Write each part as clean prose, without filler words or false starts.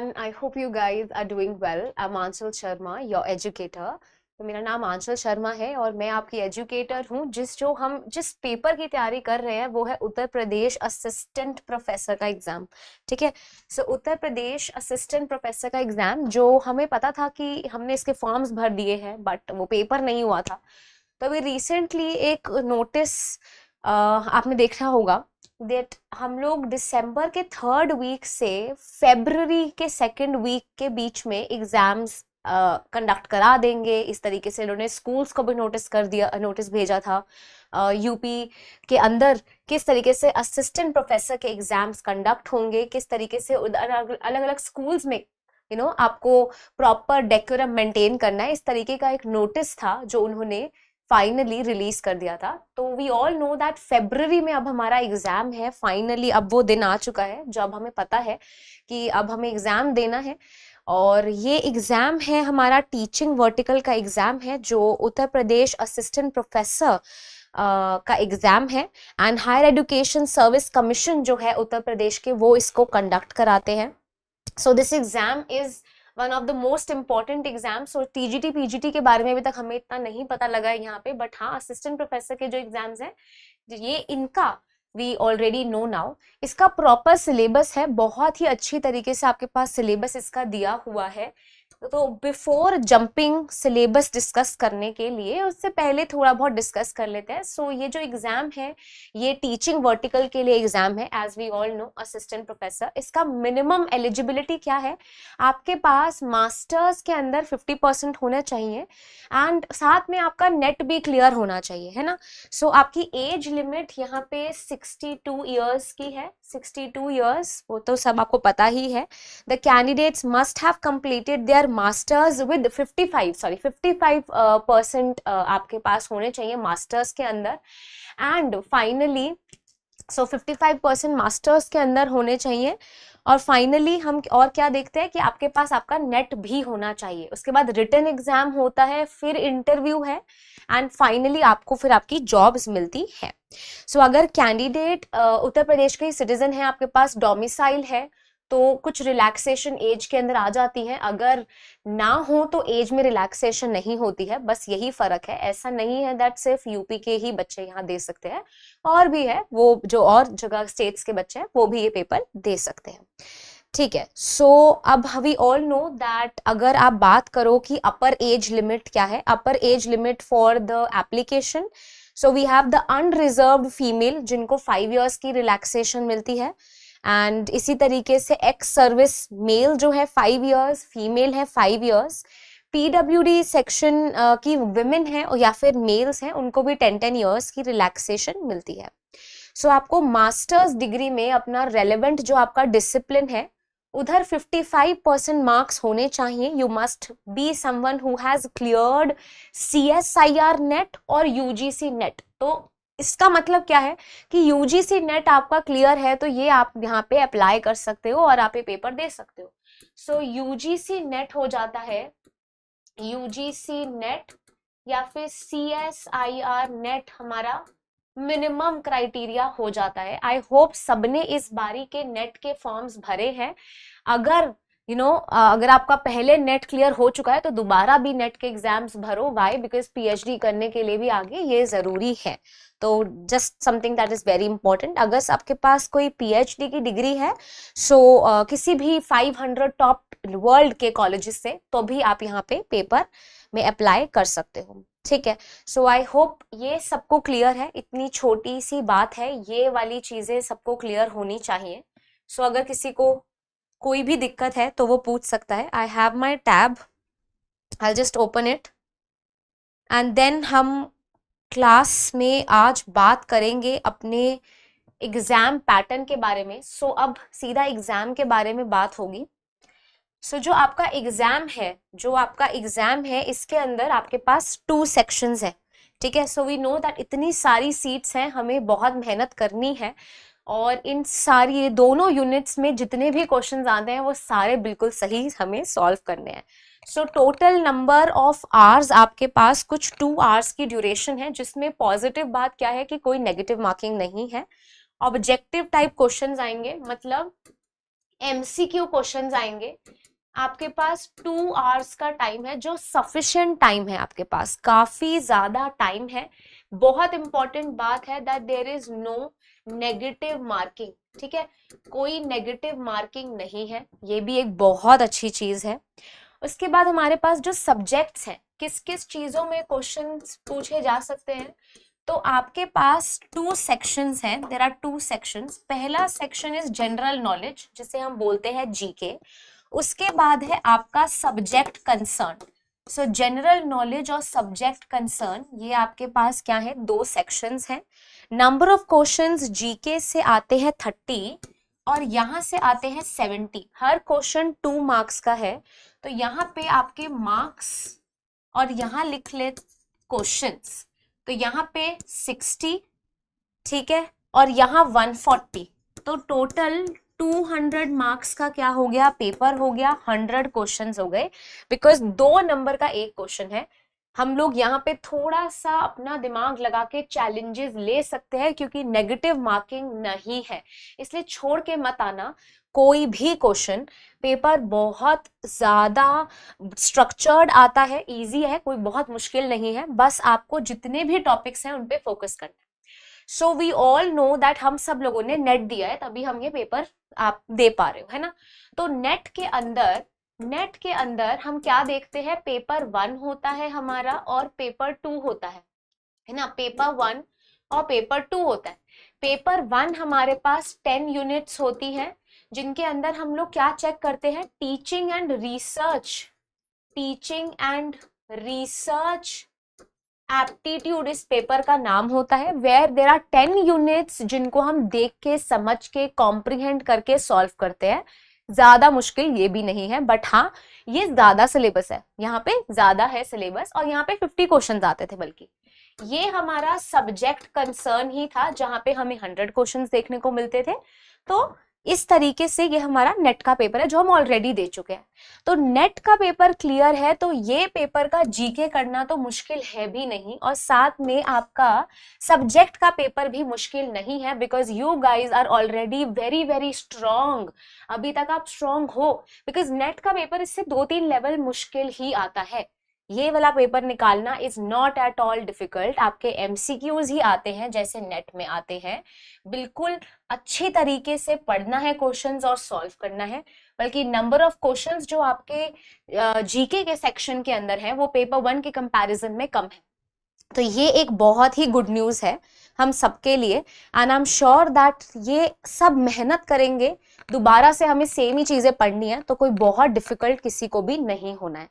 and I hope you guys are doing well. I'm Aanchal Sharma, your educator. तो मेरा नाम आंचल शर्मा है और मैं आपकी एजुकेटर हूँ। जिस पेपर की तैयारी कर रहे हैं वो है उत्तर प्रदेश असिस्टेंट प्रोफेसर का एग्जाम। ठीक है, सो उत्तर प्रदेश असिस्टेंट प्रोफेसर का एग्जाम जो हमें पता था कि हमने इसके फॉर्म्स भर दिए हैं बट वो पेपर नहीं हुआ था। तो अभी रिसेंटली एक नोटिस आपने देखा होगा दैट हम लोग दिसंबर के 3rd वीक से फरवरी के 2nd वीक के बीच में एग्जाम्स कंडक्ट करा देंगे। इस तरीके से इन्होंने स्कूल्स को भी नोटिस भेजा था। यूपी के अंदर किस तरीके से असिस्टेंट प्रोफेसर के एग्जाम्स कंडक्ट होंगे, किस तरीके से अलग अलग स्कूल्स में आपको प्रॉपर डेकोरम मेंटेन करना है, इस तरीके का एक नोटिस था जो उन्होंने फाइनली रिलीज कर दिया था। तो वी ऑल नो दैट फरवरी में अब हमारा एग्जाम है। फाइनली अब वो दिन आ चुका है जब हमें पता है कि अब हमें एग्जाम देना है और ये एग्जाम है हमारा टीचिंग वर्टिकल का एग्जाम है जो उत्तर प्रदेश असिस्टेंट प्रोफेसर का एग्जाम है। And higher education service commission जो है उत्तर प्रदेश के वो इसको कंडक्ट कराते हैं। So this exam is one of the most important exams. और टीजीटी पीजीटी के बारे में अभी तक हमें इतना नहीं पता लगा है यहाँ पे, बट हाँ असिस्टेंट प्रोफेसर के जो एग्जाम्स हैं ये इनका वी ऑलरेडी नो नाउ। इसका प्रॉपर सिलेबस है, बहुत ही अच्छी तरीके से आपके पास सिलेबस इसका दिया हुआ है। तो बिफोर जंपिंग सिलेबस डिस्कस करने के लिए उससे पहले थोड़ा बहुत डिस्कस कर लेते हैं। सो ये जो एग्जाम है ये टीचिंग वर्टिकल के लिए एग्जाम है as we all know assistant professor. इसका मिनिमम एलिजिबिलिटी क्या है, आपके पास मास्टर्स के अंदर 50% होना चाहिए एंड साथ में आपका नेट भी क्लियर होना चाहिए, है ना। सो आपकी एज लिमिट यहाँ पे 62 ईयर्स की है। 62 ईयर्स वो तो सब आपको पता ही है। The candidates must have completed there masters with 55% आपके पास होने चाहिए मास्टर्स के अंदर। एंड फाइनली 55% मास्टर्स के अंदर होने चाहिए। और फाइनली हम और क्या देखते हैं कि आपके पास आपका नेट भी होना चाहिए। उसके बाद रिटन एग्जाम होता है, फिर इंटरव्यू है एंड फाइनली आपको फिर आपकी जॉब्स मिलती है। सो अगर कैंडिडेट उत्तर प्रदेश के सिटीजन है, आपके पास डोमिसाइल है तो कुछ रिलैक्सेशन एज के अंदर आ जाती है। अगर ना हो तो एज में रिलैक्सेशन नहीं होती है, बस यही फर्क है। ऐसा नहीं है दैट सिर्फ यूपी के ही बच्चे यहाँ दे सकते हैं, और भी है वो जो और जगह स्टेट्स के बच्चे हैं वो भी ये पेपर दे सकते हैं। ठीक है, सो अब वी ऑल नो दैट अगर आप बात करो कि अपर एज लिमिट क्या है, upper age limit for the application, so we have the unreserved female जिनको 5 इयर्स की रिलैक्सेशन मिलती है। एंड इसी तरीके से एक्स सर्विस मेल जो है 5 इयर्स, फीमेल है 5 इयर्स। पीडब्ल्यूडी सेक्शन की विमेन है या फिर मेल्स हैं उनको भी 10 इयर्स की रिलैक्सेशन मिलती है। सो आपको मास्टर्स डिग्री में अपना रेलेवेंट जो आपका डिसिप्लिन है उधर 55% मार्क्स होने चाहिए। You must be someone who has cleared CSIR net और UGC नेट। तो इसका मतलब क्या है कि UGC नेट आपका क्लियर है तो ये आप यहाँ पे अप्लाई कर सकते हो और आप ये पेपर दे सकते हो। सो UGC नेट हो जाता है, UGC नेट या फिर CSIR नेट हमारा मिनिमम क्राइटेरिया हो जाता है। आई होप सबने इस बारी के नेट के फॉर्म्स भरे हैं। अगर अगर आपका पहले नेट क्लियर हो चुका है तो दोबारा भी नेट के एग्जाम्स भरो। वाई? बिकॉज PhD करने के लिए भी आगे ये जरूरी है। तो just something that is very important. अगर आपके पास कोई PhD की डिग्री है सो किसी भी 500 टॉप वर्ल्ड के कॉलेजेस से तो भी आप यहाँ पे पेपर में अप्लाई कर सकते हो। ठीक है, सो आई होप ये सबको क्लियर है। इतनी छोटी सी बात है, ये वाली चीजें सबको क्लियर होनी चाहिए। सो अगर किसी को कोई भी दिक्कत है तो वो पूछ सकता है। I have my tab, I just open it and then हम क्लास में आज बात करेंगे अपने एग्जाम पैटर्न के बारे में। सो अब सीधा एग्जाम के बारे में बात होगी। सो जो आपका एग्जाम है इसके अंदर आपके पास 2 सेक्शंस है। ठीक है, सो वी नो दैट इतनी सारी सीट्स हैं, हमें बहुत मेहनत करनी है और इन सारी दोनों यूनिट्स में जितने भी क्वेश्चंस आते हैं वो सारे बिल्कुल सही हमें सॉल्व करने हैं। So total number of hours आपके पास कुछ 2 आवर्स की ड्यूरेशन है, जिसमें पॉजिटिव बात क्या है कि कोई नेगेटिव मार्किंग नहीं है। ऑब्जेक्टिव टाइप क्वेश्चंस आएंगे, मतलब एमसीक्यू क्वेश्चंस आएंगे। आपके पास 2 आवर्स का टाइम है, जो सफिशिएंट टाइम है, आपके पास काफी ज्यादा टाइम है। बहुत इंपॉर्टेंट बात है that there is no negative marking, ठीक है, कोई नेगेटिव मार्किंग नहीं है, ये भी एक बहुत अच्छी चीज है। उसके बाद हमारे पास जो सब्जेक्ट्स हैं, किस किस चीजों में क्वेश्चंस पूछे जा सकते हैं, तो आपके पास 2 सेक्शंस हैं, देयर आर 2 सेक्शंस। पहला सेक्शन इज जनरल नॉलेज, जिसे हम बोलते हैं जीके। उसके बाद है आपका सब्जेक्ट कंसर्न। सो जनरल नॉलेज और सब्जेक्ट कंसर्न, ये आपके पास क्या है, 2 सेक्शंस हैं। नंबर ऑफ क्वेश्चंस जीके से आते हैं 30 और यहां से आते हैं 70। हर क्वेश्चन 2 मार्क्स का है, तो यहाँ पे आपके मार्क्स और यहाँ लिख ले क्वेश्चंस, तो यहाँ पे 60, ठीक है, और यहाँ 140, तो टोटल 200 मार्क्स का क्या हो गया, पेपर हो गया, 100 क्वेश्चंस हो गए। बिकॉज 2 नंबर का एक क्वेश्चन है, हम लोग यहाँ पे थोड़ा सा अपना दिमाग लगा के चैलेंजेस ले सकते हैं, क्योंकि नेगेटिव मार्किंग नहीं है, इसलिए छोड़ के मत आना कोई भी क्वेश्चन। पेपर बहुत ज्यादा स्ट्रक्चर्ड आता है, इजी है, कोई बहुत मुश्किल नहीं है, बस आपको जितने भी टॉपिक्स हैं उन पे फोकस करना है। So we all know that हम सब लोगों ने नेट दिया है, तभी हम ये पेपर आप दे पा रहे हो, है ना। तो नेट के अंदर हम क्या देखते हैं, पेपर 1 होता है हमारा और पेपर 2 होता है ना। पेपर 1 और पेपर 2 होता है। पेपर 1 हमारे पास 10 यूनिट्स होती है, जिनके अंदर हम लोग क्या चेक करते हैं, टीचिंग एंड रिसर्च एप्टीट्यूड इस पेपर का नाम होता है, वेयर देर आर 10 यूनिट्स जिनको हम देख के, समझ के, कॉम्प्रिहेंड करके सॉल्व करते हैं। ज्यादा मुश्किल ये भी नहीं है, बट हाँ ये ज्यादा सिलेबस है, यहाँ पे ज्यादा है सिलेबस, और यहाँ पे 50 क्वेश्चन आते थे। बल्कि ये हमारा सब्जेक्ट कंसर्न ही था, जहां पे हमें 100 क्वेश्चन देखने को मिलते थे। तो इस तरीके से ये हमारा नेट का पेपर है, जो हम ऑलरेडी दे चुके हैं। तो नेट का पेपर क्लियर है, तो ये पेपर का जीके करना तो मुश्किल है भी नहीं, और साथ में आपका सब्जेक्ट का पेपर भी मुश्किल नहीं है, because you guys are already very very strong. अभी तक आप स्ट्रॉन्ग हो, बिकॉज नेट का पेपर इससे 2-3 लेवल मुश्किल ही आता है। ये वाला पेपर निकालना is not at all difficult. आपके एमसीक्यूज ही आते हैं जैसे नेट में आते हैं, बिल्कुल अच्छे तरीके से पढ़ना है क्वेश्चंस और सॉल्व करना है। बल्कि नंबर ऑफ क्वेश्चंस जो आपके जीके के सेक्शन के अंदर है, वो पेपर 1 के कंपैरिजन में कम है। तो ये एक बहुत ही गुड न्यूज है हम सबके लिए, and I am sure that ये सब मेहनत करेंगे, दोबारा से हमें सेम ही चीजें पढ़नी है, तो कोई बहुत डिफिकल्ट किसी को भी नहीं होना है।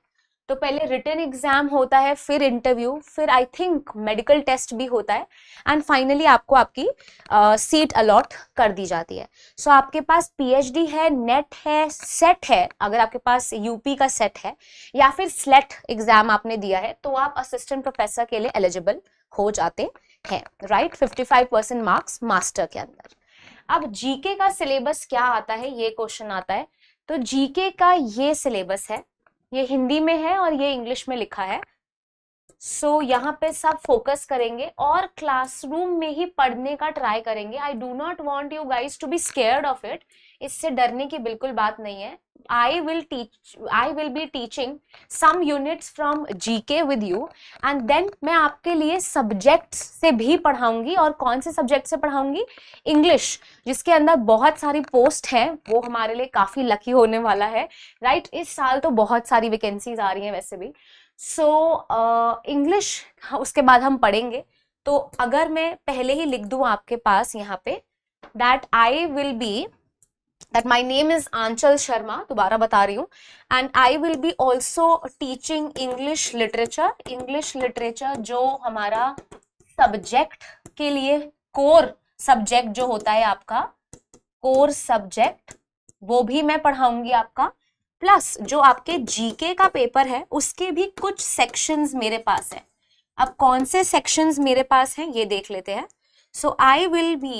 तो पहले रिटन एग्जाम होता है, फिर इंटरव्यू, फिर आई थिंक मेडिकल टेस्ट भी होता है, एंड फाइनली आपको आपकी सीट अलॉट कर दी जाती है। सो आपके पास पीएचडी है, नेट है, सेट है, अगर आपके पास यूपी का सेट है, या फिर स्लेट एग्जाम आपने दिया है, तो आप असिस्टेंट प्रोफेसर के लिए एलिजिबल हो जाते हैं, राइट। 55% मार्क्स मास्टर के अंदर। अब जीके का सिलेबस क्या आता है, ये क्वेश्चन आता है। तो जीके का ये सिलेबस है, ये हिंदी में है और ये इंग्लिश में लिखा है। सो यहाँ पे सब फोकस करेंगे और क्लासरूम में ही पढ़ने का ट्राई करेंगे। I do not want you guys to be scared of it, इससे डरने की बिल्कुल बात नहीं है। I will be teaching some units from GK with you, and then मैं आपके लिए सब्जेक्ट्स से भी पढ़ाऊंगी। और कौन से सब्जेक्ट से पढ़ाऊंगी, इंग्लिश, जिसके अंदर बहुत सारी पोस्ट है, वो हमारे लिए काफी लकी होने वाला है, राइट। इस साल तो बहुत सारी वैकेंसीज आ रही हैं वैसे भी। सो इंग्लिश उसके बाद हम पढ़ेंगे। तो अगर मैं पहले ही लिख दूं आपके पास यहाँ पे that my name is Aanchal Sharma, दोबारा बता रही हूँ, and I will be also teaching English literature जो हमारा सब्जेक्ट के लिए कोर सब्जेक्ट जो होता है आपका कोर सब्जेक्ट, वो भी मैं पढ़ाऊंगी आपका। प्लस जो आपके जीके का पेपर है उसके भी कुछ सेक्शंस मेरे पास है। अब कौन से सेक्शंस मेरे पास हैं ये देख लेते हैं। So I will be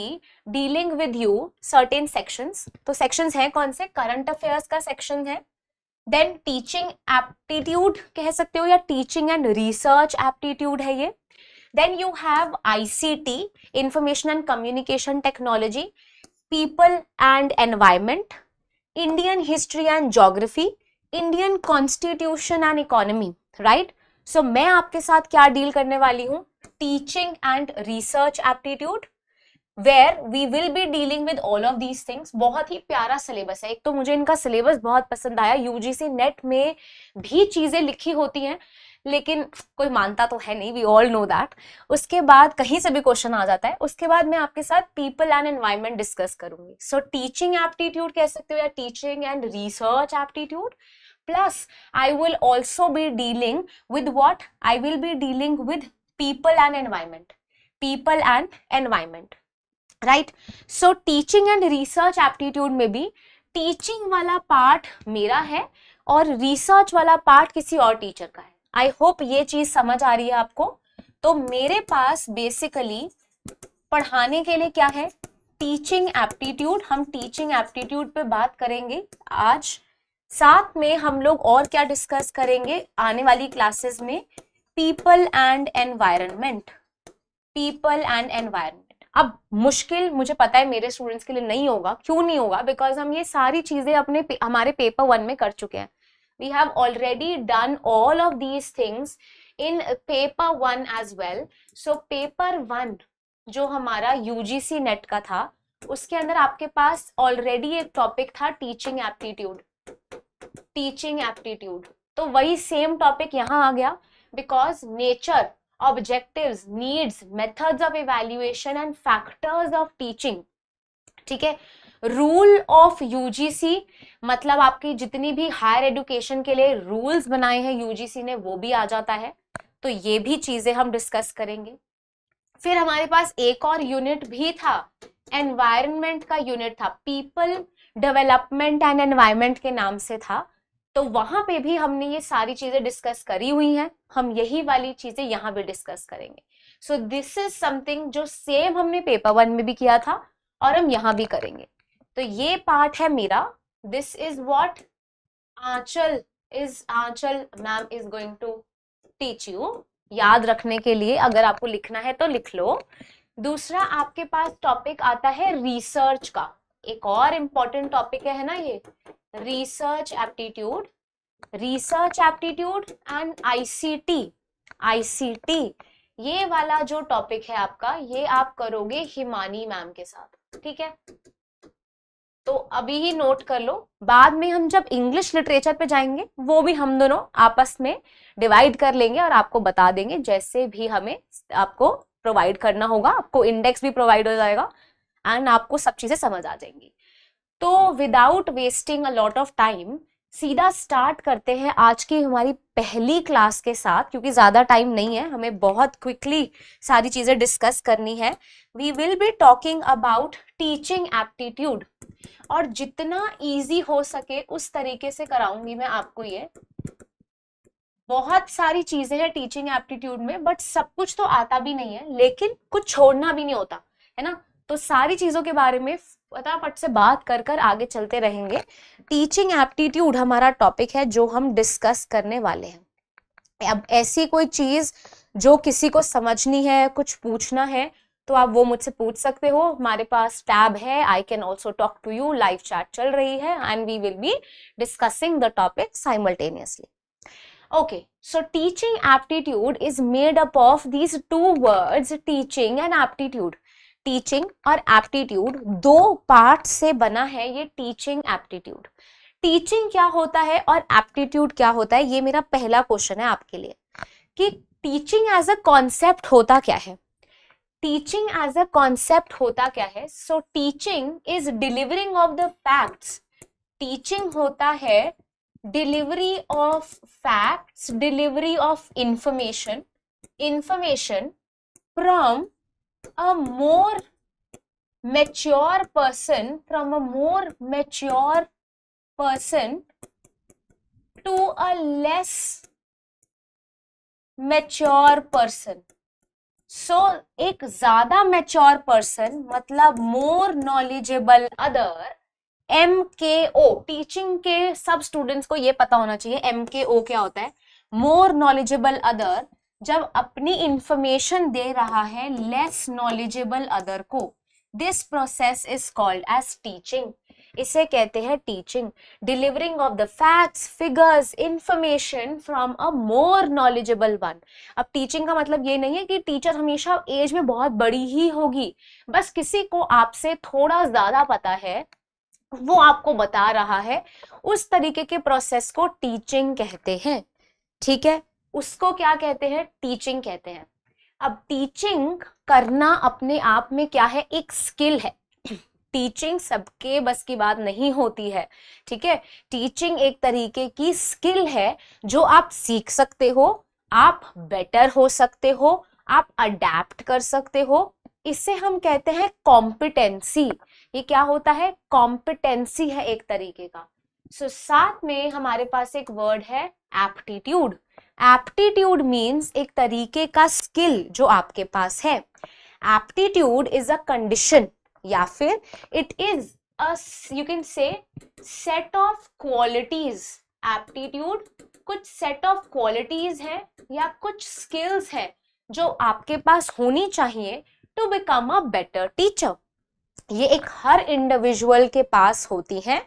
dealing with you certain sections। तो sections हैं कौन से, करंट अफेयर्स का सेक्शन है, देन टीचिंग एप्टीट्यूड कह सकते हो, या टीचिंग एंड रिसर्च एप्टीट्यूड है ये। Then you have ICT, information and communication technology, people and environment, Indian history and geography, Indian constitution and economy, right. So मैं आपके साथ क्या डील करने वाली हूँ, teaching and research aptitude, where we will be dealing with all of these things. बहुत ही प्यारा सिलेबस है, एक तो मुझे इनका सिलेबस बहुत पसंद आया। यूजीसी नेट में भी चीजें लिखी होती हैं लेकिन कोई मानता तो है नहीं, वी ऑल नो दैट। उसके बाद कहीं से भी क्वेश्चन आ जाता है। उसके बाद मैं आपके साथ पीपल एंड एनवायरनमेंट डिस्कस करूंगी। सो टीचिंग एप्टीट्यूड कह सकते हो या teaching and research aptitude, plus I will also be dealing with what, I will be dealing with people and environment, people and environment, right. So teaching and research aptitude में भी teaching वाला part मेरा है और research वाला part किसी और teacher का है। आई होप ये चीज समझ आ रही है आपको। तो मेरे पास बेसिकली पढ़ाने के लिए क्या है, टीचिंग एप्टीट्यूड। हम टीचिंग एप्टीट्यूड पे बात करेंगे आज। साथ में हम लोग और क्या डिस्कस करेंगे आने वाली क्लासेस में, people and environment, people and environment. अब मुश्किल मुझे पता है मेरे स्टूडेंट्स के लिए नहीं होगा। क्यों नहीं होगा? बिकॉज हम ये सारी चीजें हमारे पेपर 1 में कर चुके हैं। We have already done all of these things in paper 1 as well. So paper 1 जो हमारा यूजीसी नेट का था, उसके अंदर आपके पास ऑलरेडी एक टॉपिक था टीचिंग एप्टीट्यूड, टीचिंग एप्टीट्यूड। तो वही सेम टॉपिक यहाँ आ गया, because nature, objectives, needs, methods of evaluation and factors of teaching, ठीक है। रूल ऑफ यूजीसी मतलब आपकी जितनी भी हायर एजुकेशन के लिए रूल्स बनाए हैं यूजीसी ने, वो भी आ जाता है। तो ये भी चीजें हम डिस्कस करेंगे। फिर हमारे पास एक और यूनिट भी था, एनवायरनमेंट का यूनिट था, पीपल डेवलपमेंट एंड एनवायरनमेंट के नाम से था। तो वहां पे भी हमने ये सारी चीजें डिस्कस करी हुई हैं। हम यही वाली चीजें यहाँ भी डिस्कस करेंगे। सो दिस इज समथिंग जो सेम हमने पेपर 1 में भी किया था और हम यहाँ भी करेंगे। तो ये पार्ट है मेरा। This is what Aanchal ma'am is going to teach you. याद रखने के लिए अगर आपको लिखना है तो लिख लो। दूसरा आपके पास टॉपिक आता है रिसर्च का। एक और इम्पोर्टेंट टॉपिक है ना ये, research aptitude, research aptitude and ICT. ICT ये वाला जो टॉपिक है आपका, ये आप करोगे हिमानी मैम के साथ, ठीक है। तो अभी ही नोट कर लो, बाद में हम जब इंग्लिश लिटरेचर पे जाएंगे वो भी हम दोनों आपस में डिवाइड कर लेंगे और आपको बता देंगे जैसे भी हमें आपको प्रोवाइड करना होगा। आपको इंडेक्स भी प्रोवाइड हो जाएगा एंड आपको सब चीजें समझ आ जाएंगी। तो without wasting a lot of time सीधा स्टार्ट करते हैं आज की हमारी पहली क्लास के साथ, क्योंकि ज्यादा टाइम नहीं है, हमें बहुत क्विकली सारी चीजें डिस्कस करनी है। We will be talking about teaching aptitude और जितना इजी हो सके उस तरीके से कराऊंगी मैं आपको। ये बहुत सारी चीजें हैं टीचिंग एप्टीट्यूड में, बट सब कुछ तो आता भी नहीं है, लेकिन कुछ छोड़ना भी नहीं होता है ना। तो सारी चीजों के बारे में फटाफट से बात कर कर आगे चलते रहेंगे। टीचिंग एप्टीट्यूड हमारा टॉपिक है जो हम डिस्कस करने वाले हैं। अब ऐसी कोई चीज जो किसी को समझनी है, कुछ पूछना है, तो आप वो मुझसे पूछ सकते हो। हमारे पास टैब है, I can also talk to you, live chat चल रही है and we will be discussing the topic simultaneously. Okay, so teaching aptitude is made up of these two words, teaching and aptitude. Teaching और aptitude दो part से बना है ये teaching aptitude. Teaching क्या होता है और aptitude क्या होता है, ये मेरा पहला क्वेश्चन है आपके लिए कि teaching as a concept होता क्या है। Teaching as a concept होता क्या है? So teaching is delivering of the facts. Teaching होता है delivery of facts, delivery of information from a more mature person, to a less mature person. So एक ज्यादा mature person मतलब more knowledgeable other, MKO। Teaching के सब students को ये पता होना चाहिए MKO क्या होता है, मोर नॉलेजेबल अदर। जब अपनी इंफॉर्मेशन दे रहा है लेस नॉलेजेबल अदर को, this process is called as teaching. इसे कहते हैं teaching. Delivering of the facts, figures, information from a more knowledgeable one. अब टीचिंग का मतलब ये नहीं है कि टीचर हमेशा एज में बहुत बड़ी ही होगी, बस किसी को आपसे थोड़ा ज्यादा पता है, वो आपको बता रहा है, उस तरीके के प्रोसेस को टीचिंग कहते हैं। ठीक है, उसको क्या कहते हैं? टीचिंग कहते हैं। अब टीचिंग करना अपने आप में क्या है? एक स्किल है। टीचिंग सबके बस की बात नहीं होती है, ठीक है। टीचिंग एक तरीके की स्किल है जो आप सीख सकते हो, आप बेटर हो सकते हो, आप अडेप्ट कर सकते हो। इसे हम कहते हैं कॉम्पिटेंसी। ये क्या होता है? कॉम्पिटेंसी है एक तरीके का। साथ में हमारे पास एक वर्ड है एप्टीट्यूड। एप्टीट्यूड मीन्स एक तरीके का स्किल जो आपके पास है। एप्टीट्यूड इज अ कंडीशन या फिर it is a, you can say, set of qualities. Aptitude कुछ सेट ऑफ क्वालिटीज है या कुछ स्किल्स है जो आपके पास होनी चाहिए to become a better teacher. ये एक हर इंडिविजुअल के पास होती है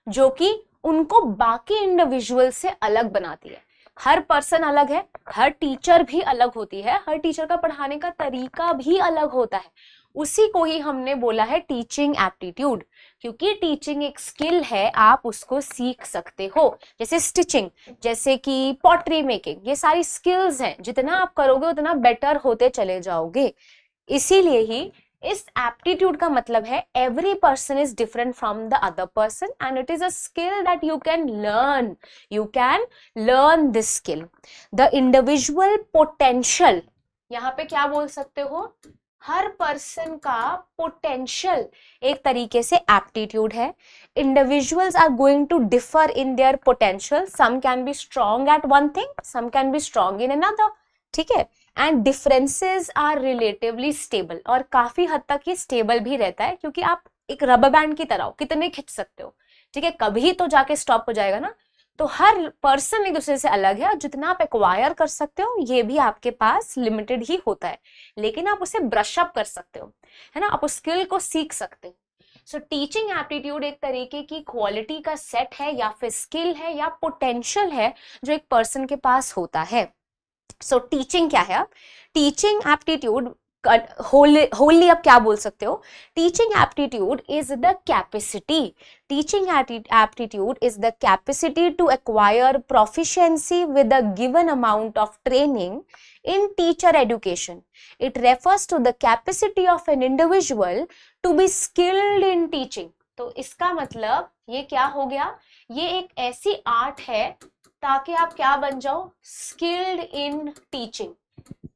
जो कि उनको बाकी इंडिविजुअल से अलग बनाती है। हर पर्सन अलग है, हर टीचर भी अलग होती है, हर टीचर का पढ़ाने का तरीका भी अलग होता है। उसी को ही हमने बोला है टीचिंग एप्टीट्यूड, क्योंकि टीचिंग एक स्किल है, आप उसको सीख सकते हो। जैसे स्टिचिंग, जैसे कि पॉटरी मेकिंग, ये सारी स्किल्स हैं, जितना आप करोगे उतना बेटर होते चले जाओगे। इसीलिए ही इस एप्टीट्यूड का मतलब है every person is different from the other person and it is a skill that you can learn. You can learn this skill. The individual potential, यहाँ पे क्या बोल सकते हो? हर पर्सन का पोटेंशियल एक तरीके से एप्टीट्यूड है। Individuals are going to differ in their potential. Some can be strong at one thing, some can be strong in another, ठीक है। And differences are relatively stable, और काफी हद तक ये स्टेबल भी रहता है, क्योंकि आप एक रबर बैंड की तरह हो, कितने खींच सकते हो, ठीक है, कभी तो जाके स्टॉप हो जाएगा ना। तो हर पर्सन एक दूसरे से अलग है, और जितना आप एक्वायर कर सकते हो ये भी आपके पास लिमिटेड ही होता है, लेकिन आप उसे ब्रश अप कर सकते हो, है ना, आप उस स्किल को सीख सकते हो। सो टीचिंग एप्टीट्यूड एक तरीके की क्वालिटी का सेट है, या फिर स्किल है, या पोटेंशियल है जो एक पर्सन के पास होता है। सो टीचिंग क्या है? टीचिंग एप्टीट्यूड होली अब क्या बोल सकते हो? Teaching aptitude is the capacity, teaching aptitude is the capacity to acquire proficiency with a given amount of training in teacher education. It refers to the capacity of an individual to be skilled in teaching. तो इसका मतलब ये क्या हो गया? ये एक ऐसी आर्ट है ताकि आप क्या बन जाओ? Skilled in teaching.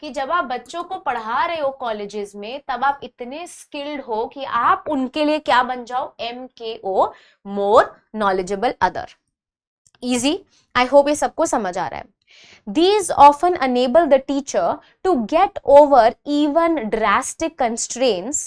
कि जब आप बच्चों को पढ़ा रहे हो कॉलेजेस में, तब आप इतने स्किल्ड हो कि आप उनके लिए क्या बन जाओ? MKO, more knowledgeable other. Easy, I hope ये सबको समझ आ रहा है। These often enable the teacher to get over even drastic constraints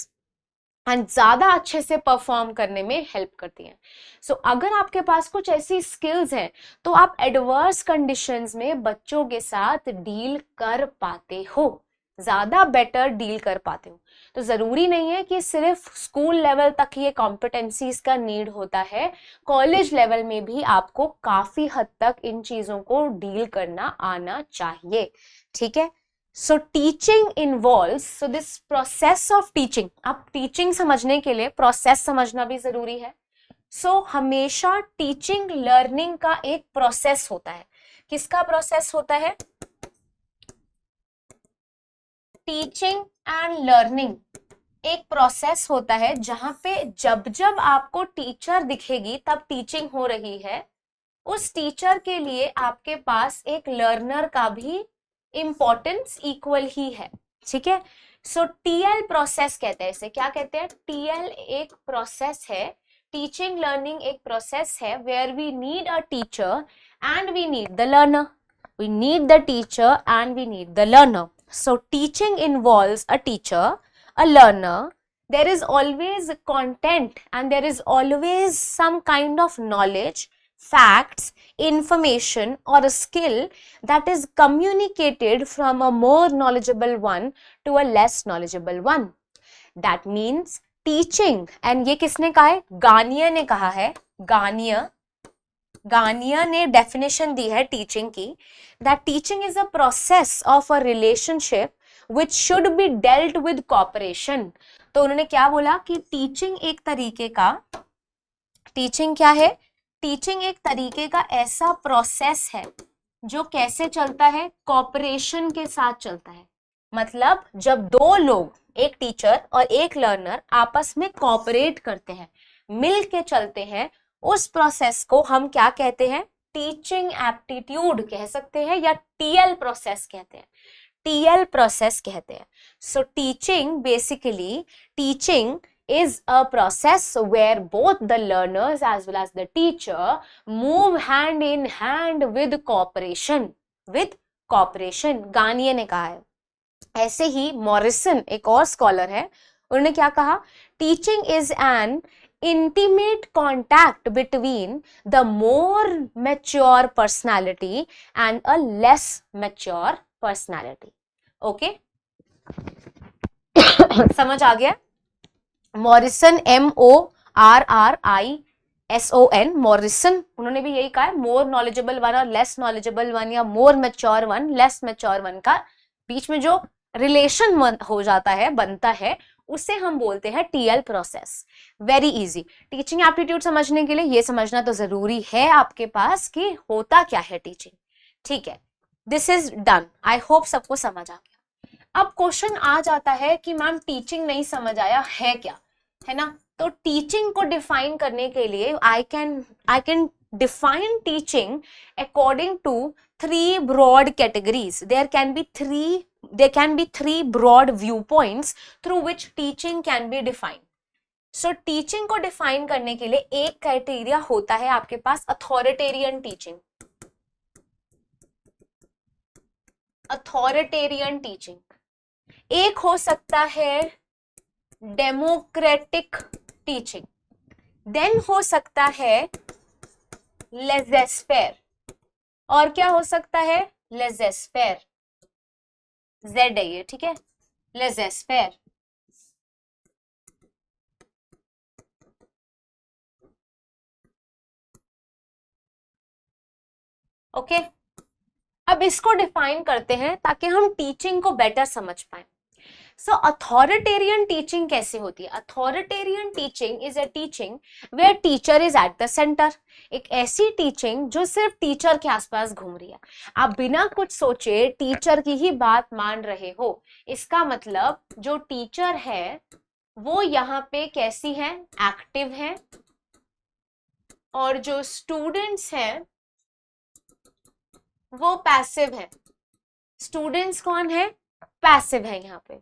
and ज्यादा अच्छे से परफॉर्म करने में हेल्प करती हैं। सो अगर आपके पास कुछ ऐसी स्किल्स हैं तो आप एडवर्स कंडीशंस में बच्चों के साथ डील कर पाते हो, ज्यादा बेटर डील कर पाते हो। तो जरूरी नहीं है कि सिर्फ स्कूल लेवल तक ये कॉम्पिटेंसीज का नीड होता है, कॉलेज लेवल में भी आपको काफी हद तक इन चीजों को डील करना आना चाहिए, ठीक है। So teaching involves, so this process of teaching, अब टीचिंग समझने के लिए प्रोसेस समझना भी जरूरी है। सो हमेशा टीचिंग लर्निंग का एक प्रोसेस होता है। किसका प्रोसेस होता है? टीचिंग एंड लर्निंग एक प्रोसेस होता है, जहां पे जब जब आपको टीचर दिखेगी तब टीचिंग हो रही है। उस टीचर के लिए आपके पास एक लर्नर का भी इंपॉर्टेंस इक्वल ही है, ठीक है। सो TL प्रोसेस कहते हैं इसे। क्या कहते हैं? TL एक प्रोसेस है, टीचिंग लर्निंग एक प्रोसेस है, where we need a teacher and we need the learner. We need the teacher and we need the learner. So teaching involves a teacher, a learner. There is always content and there is always some kind of knowledge, facts, information or a skill that is communicated from a more knowledgeable one to a less knowledgeable one. That means teaching, and ये किसने कहा है? Garnier ने कहा है, Garnier ने definition दी है teaching की, that teaching is a process of a relationship which should be dealt with cooperation. तो उन्होंने क्या बोला कि टीचिंग एक तरीके का, टीचिंग क्या है? टीचिंग एक तरीके का ऐसा प्रोसेस है जो कैसे चलता है? कॉपरेशन के साथ चलता है। मतलब जब दो लोग, एक टीचर और एक लर्नर, आपस में कॉपरेट करते हैं, मिल के चलते हैं, उस प्रोसेस को हम क्या कहते हैं? टीचिंग एप्टीट्यूड कह सकते हैं, या टीएल प्रोसेस कहते हैं, टीएल प्रोसेस कहते हैं। So teaching, basically teaching is a process where both the learners as well as the teacher move hand in hand with cooperation, Garnier ने कहा है। ऐसे ही मॉरिसन, एक और स्कॉलर है, उन्होंने क्या कहा? Teaching is N intimate contact between the more mature personality and a less mature personality. Okay? समझ आ गया? मॉरिसन, MORRISON, मॉरिसन, उन्होंने भी यही कहा है, मोर नॉलेजेबल वन और लेस नॉलेजेबल वन, या मोर mature one, less mature one का बीच में जो रिलेशन हो जाता है, बनता है, उसे हम बोलते हैं TL process. Very easy. Teaching aptitude समझने के लिए ये समझना तो जरूरी है आपके पास कि होता क्या है टीचिंग। ठीक है, this is done. I hope सबको समझ आ गया। अब क्वेश्चन आ जाता है कि मैम टीचिंग नहीं समझ आया, है क्या, है ना? तो टीचिंग को डिफाइन करने के लिए I can define teaching according to three broad categories. There can be three broad viewpoints through which teaching can be defined. So teaching को define करने के लिए एक क्राइटेरिया होता है आपके पास, अथॉरिटेरियन टीचिंग। अथॉरिटेरियन टीचिंग एक हो सकता है डेमोक्रेटिक टीचिंग, देन हो सकता है लेजेस्फेयर, और क्या हो सकता है? लेजेस्फेयर, जेड है ये, ठीक है, लेजेस्फेयर। ओके, अब इसको डिफाइन करते हैं ताकि हम टीचिंग को बेटर समझ पाए। सो अथॉरिटेरियन टीचिंग कैसे होती है? Authoritarian teaching is a teaching where teacher is at the centre. एक ऐसी टीचिंग जो सिर्फ टीचर के आसपास घूम रही है, आप बिना कुछ सोचे टीचर की ही बात मान रहे हो। इसका मतलब जो टीचर है वो यहाँ पे कैसी है? एक्टिव है, और जो स्टूडेंट्स हैं वो पैसिव है। स्टूडेंट्स कौन है? पैसिव है यहाँ पे।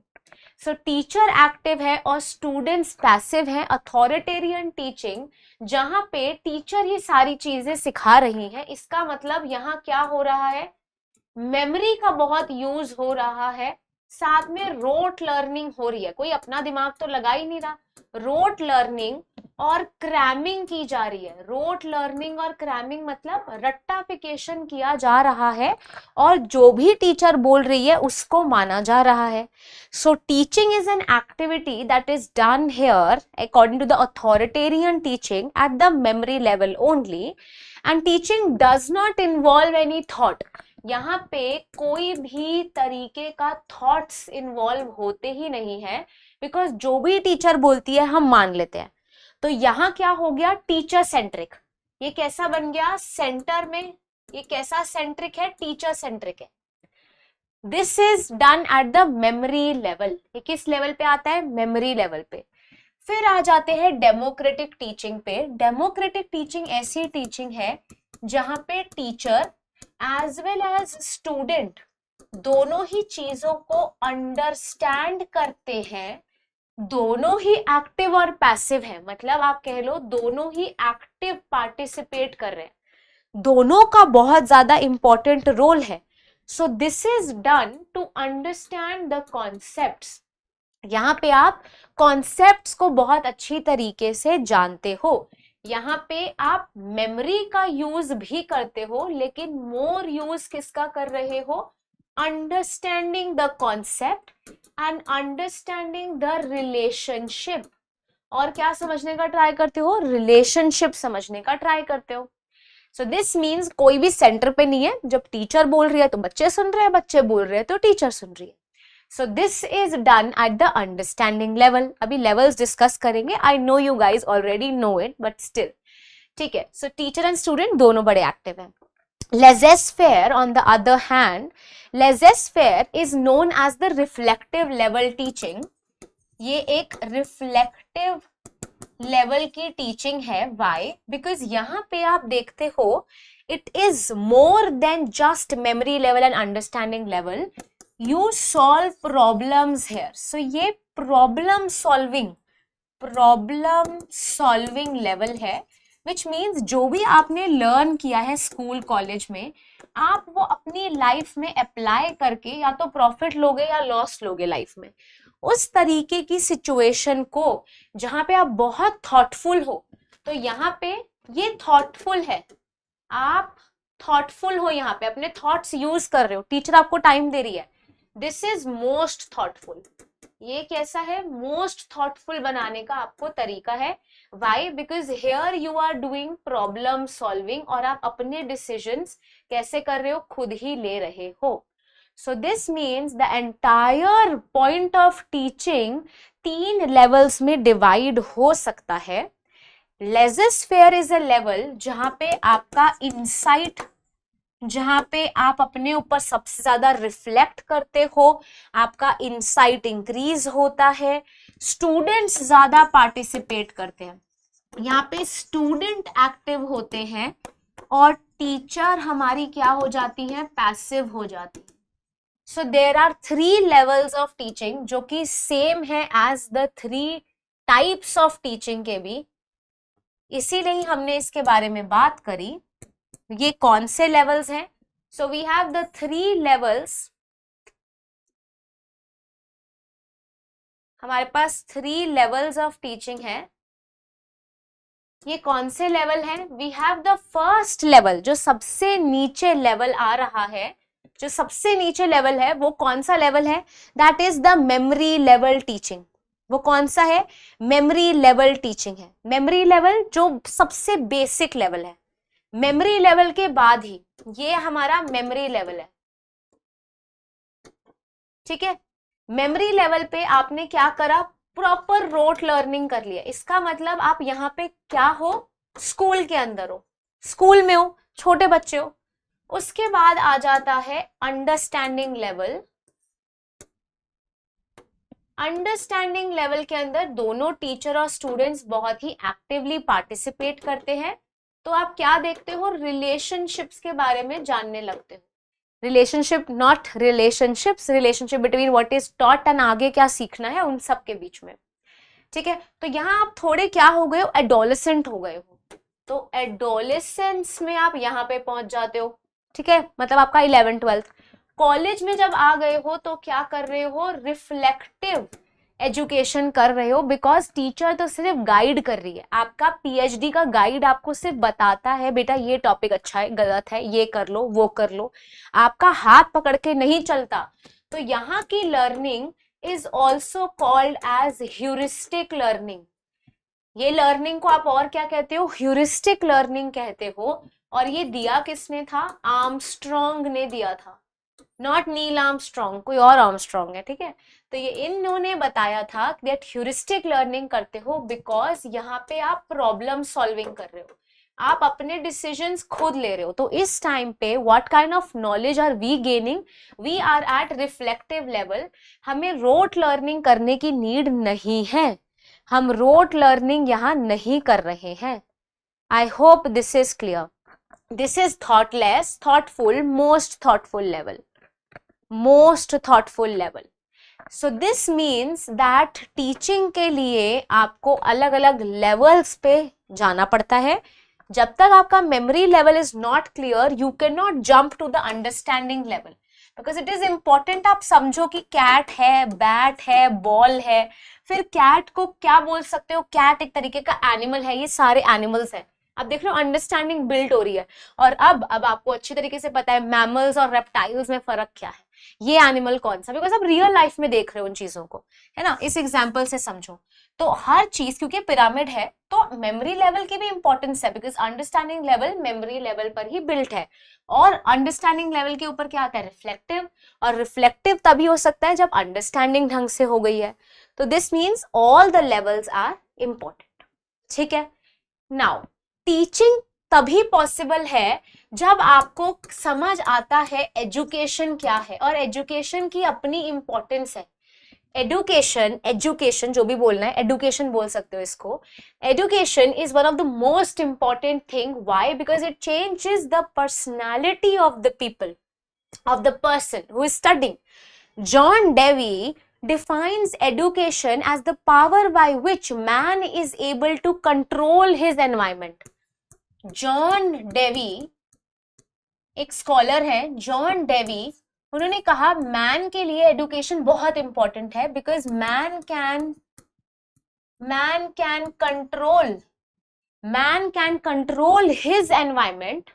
सो टीचर एक्टिव है और स्टूडेंट्स पैसिव हैं। अथॉरिटेरियन टीचिंग जहां पे टीचर ये सारी चीजें सिखा रही हैं, इसका मतलब यहाँ क्या हो रहा है? मेमोरी का बहुत यूज हो रहा है, साथ में रोट लर्निंग हो रही है। कोई अपना दिमाग तो लगा ही नहीं रहा, रोट लर्निंग और क्रैमिंग की जा रही है। रोट लर्निंग और क्रैमिंग मतलब रट्टाफिकेशन किया जा रहा है, और जो भी टीचर बोल रही है उसको माना जा रहा है। So teaching is an activity that is done here according to the authoritarian teaching at the memory level only, and teaching does not involve any thought. यहाँ पे कोई भी तरीके का थॉट्स इन्वॉल्व होते ही नहीं है, बिकॉज जो भी टीचर बोलती है हम मान लेते हैं। तो यहाँ क्या हो गया? Teacher centric. ये कैसा बन गया? सेंटर में ये कैसा सेंट्रिक है? टीचर सेंट्रिक है। This is done at the memory level. ये किस लेवल पे आता है? मेमोरी लेवल पे। फिर आ जाते हैं डेमोक्रेटिक टीचिंग पे। डेमोक्रेटिक टीचिंग ऐसी टीचिंग है जहां पे teacher as well as student दोनों ही चीजों को अंडरस्टैंड करते हैं, दोनों ही एक्टिव और पैसिव है। मतलब आप कह लो दोनों ही एक्टिव पार्टिसिपेट कर रहे हैं, दोनों का बहुत ज्यादा इंपॉर्टेंट रोल है। So this is done to understand the concepts. यहाँ पे आप कॉन्सेप्ट्स को बहुत अच्छी तरीके से जानते हो। यहाँ पे आप मेमोरी का यूज भी करते हो, लेकिन मोर यूज किसका कर रहे हो? Understanding the concept and understanding the relationship और क्या समझने का ट्राई करते हो, रिलेशनशिप समझने का ट्राई करते हो। सो दिस मीन्स कोई भी सेंटर पे नहीं है, जब टीचर बोल रही है तो बच्चे सुन रहे हैं, बच्चे बोल रहे हैं तो टीचर सुन रही है। So this is done at the understanding level. अभी लेवल्स डिस्कस करेंगे, I know you guys already know it but still, ठीक है। सो टीचर एंड स्टूडेंट दोनों बड़े एक्टिव हैं। Laissez-faire on the other hand, laissez-faire is known as the reflective level teaching. ये एक reflective level की टीचिंग है। वाई? बिकॉज यहाँ पे आप देखते हो it is more than just memory level and understanding level, you solve problems here. So ये प्रॉब्लम सॉल्विंग लेवल है, विच मीन्स जो भी आपने लर्न किया है स्कूल कॉलेज में, आप वो अपनी लाइफ में अप्लाई करके या तो प्रॉफिट लोगे या लॉस लोगे लाइफ में। उस तरीके की सिचुएशन को जहां पे आप बहुत थॉटफुल हो, तो यहाँ पे ये थॉटफुल है, आप थॉटफुल हो, यहाँ पे अपने थॉट्स यूज कर रहे हो, टीचर आपको टाइम दे रही है, दिस इज मोस्ट थॉटफुल। ये कैसा है, मोस्ट थॉटफुल बनाने का आपको तरीका है। Why? Because here you are doing problem solving, और आप अपने डिसीजंस कैसे कर रहे हो, खुद ही ले रहे हो। So this means the entire point of teaching 3 levels में divide हो सकता है। Laissez-faire is a level जहां पे आपका insight, जहां पे आप अपने ऊपर सबसे ज्यादा रिफ्लेक्ट करते हो, आपका इंसाइट इंक्रीज होता है, स्टूडेंट्स ज्यादा पार्टिसिपेट करते हैं, यहाँ पे स्टूडेंट एक्टिव होते हैं और टीचर हमारी क्या हो जाती है, पैसिव हो जाती है। So there are 3 levels of teaching जो कि सेम है as the 3 types of teaching के भी, इसीलिए ही हमने इसके बारे में बात करी। ये कौन से लेवल्स हैं? So we have the 3 levels, हमारे पास 3 लेवल्स ऑफ टीचिंग है। ये कौन से लेवल है? We have the first level, जो सबसे नीचे लेवल आ रहा है, जो सबसे नीचे लेवल है वो कौन सा लेवल है? That is the memory level teaching. वो कौन सा है? मेमोरी लेवल टीचिंग है। मेमोरी लेवल जो सबसे बेसिक लेवल है, मेमोरी लेवल के बाद ही ये हमारा मेमोरी लेवल है, ठीक है। मेमोरी लेवल पे आपने क्या करा, प्रॉपर रोट लर्निंग कर लिया। इसका मतलब आप यहाँ पे क्या हो, स्कूल के अंदर हो, स्कूल में हो, छोटे बच्चे हो। उसके बाद आ जाता है अंडरस्टैंडिंग लेवल। अंडरस्टैंडिंग लेवल के अंदर दोनों टीचर और स्टूडेंट्स बहुत ही एक्टिवली पार्टिसिपेट करते हैं। तो आप क्या देखते हो, रिलेशनशिप्स के बारे में जानने लगते हो। Relationship, not relationships, relationship between what is taught and आगे क्या सीखना है उन सब के बीच में, ठीक है। तो यहाँ आप थोड़े क्या हो गए हो, एडोलेसेंट हो गए हो। तो एडोलेसेंस में आप यहाँ पे पहुंच जाते हो, ठीक है, मतलब आपका 11th-12th। कॉलेज में जब आ गए हो तो क्या कर रहे हो, रिफ्लेक्टिव एजुकेशन कर रहे हो, बिकॉज टीचर तो सिर्फ गाइड कर रही है। आपका पीएचडी का गाइड आपको सिर्फ बताता है बेटा ये टॉपिक अच्छा है, गलत है, ये कर लो, वो कर लो, आपका हाथ पकड़ के नहीं चलता। तो यहाँ की learning is also called as heuristic learning. ये लर्निंग को आप और क्या कहते हो, ह्यूरिस्टिक लर्निंग कहते हो। और ये दिया किसने था, आर्मस्ट्रॉन्ग ने दिया था, नॉट नील आर्मस्ट्रॉन्ग, कोई और आर्मस्ट्रॉन्ग है, ठीक है। तो ये इन्होंने बताया था दैट ह्यूरिस्टिक लर्निंग करते हो बिकॉज यहाँ पे आप प्रॉब्लम सॉल्विंग कर रहे हो, आप अपने डिसीजंस खुद ले रहे हो। तो इस टाइम पे what kind of knowledge are we gaining, we are at reflective level. हमें रोट लर्निंग करने की नीड नहीं है, हम रोट लर्निंग यहाँ नहीं कर रहे हैं। आई hope this is clear. This is thoughtless, thoughtful, most thoughtful level, most thoughtful level. So this means that teaching के लिए आपको अलग अलग लेवल्स पे जाना पड़ता है। जब तक आपका memory level is not clear, you can not jump to the understanding level, because it is important आप समझो कि कैट है, बैट है, बॉल है। फिर कैट को क्या बोल सकते हो, कैट एक तरीके का एनिमल है, ये सारे एनिमल्स हैं। अब देख लो अंडरस्टैंडिंग बिल्ड हो रही है। और अब आपको अच्छी तरीके से पता है मैमल्स और रेप्टाइल्स में फर्क क्या है, ये एनिमल कौन सा, बिकॉज आप रियल लाइफ में देख रहे हो उन चीजों को, है ना। इस एग्जाम्पल से समझो। तो हर चीज, क्योंकि पिरामिड है तो मेमोरी लेवल की भी इंपॉर्टेंस है, because understanding level memory level पर ही बिल्ट है, और अंडरस्टैंडिंग लेवल के ऊपर क्या आता है, रिफ्लेक्टिव, और रिफ्लेक्टिव तभी हो सकता है जब अंडरस्टैंडिंग ढंग से हो गई है। तो this means all the levels are important, ठीक है। नाउ टीचिंग तभी पॉसिबल है जब आपको समझ आता है एजुकेशन क्या है, और एजुकेशन की अपनी इंपॉर्टेंस है। एजुकेशन जो भी बोलना है, एडुकेशन बोल सकते हो इसको। Education is one of the most important thing. Why? Because it changes the personality of the people, of the person who is studying. John Dewey defines education as the power by which man is able to control his environment. John Dewey एक scholar है, John Dewey, उन्होंने कहा man के लिए education बहुत important है, because man can control his environment,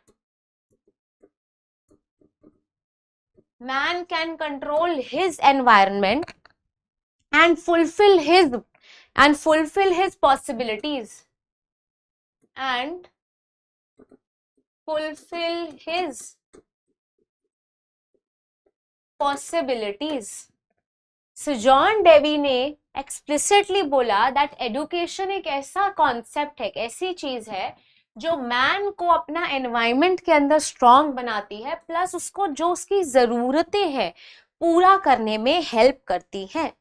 man can control his environment and fulfill his possibilities, and fulfill his possibilities. So John Dewey ने explicitly बोला that education एक ऐसा concept है, एक ऐसी चीज है जो मैन को अपना एनवायरमेंट के अंदर स्ट्रांग बनाती है, प्लस उसको जो उसकी जरूरतें हैं पूरा करने में हेल्प करती है।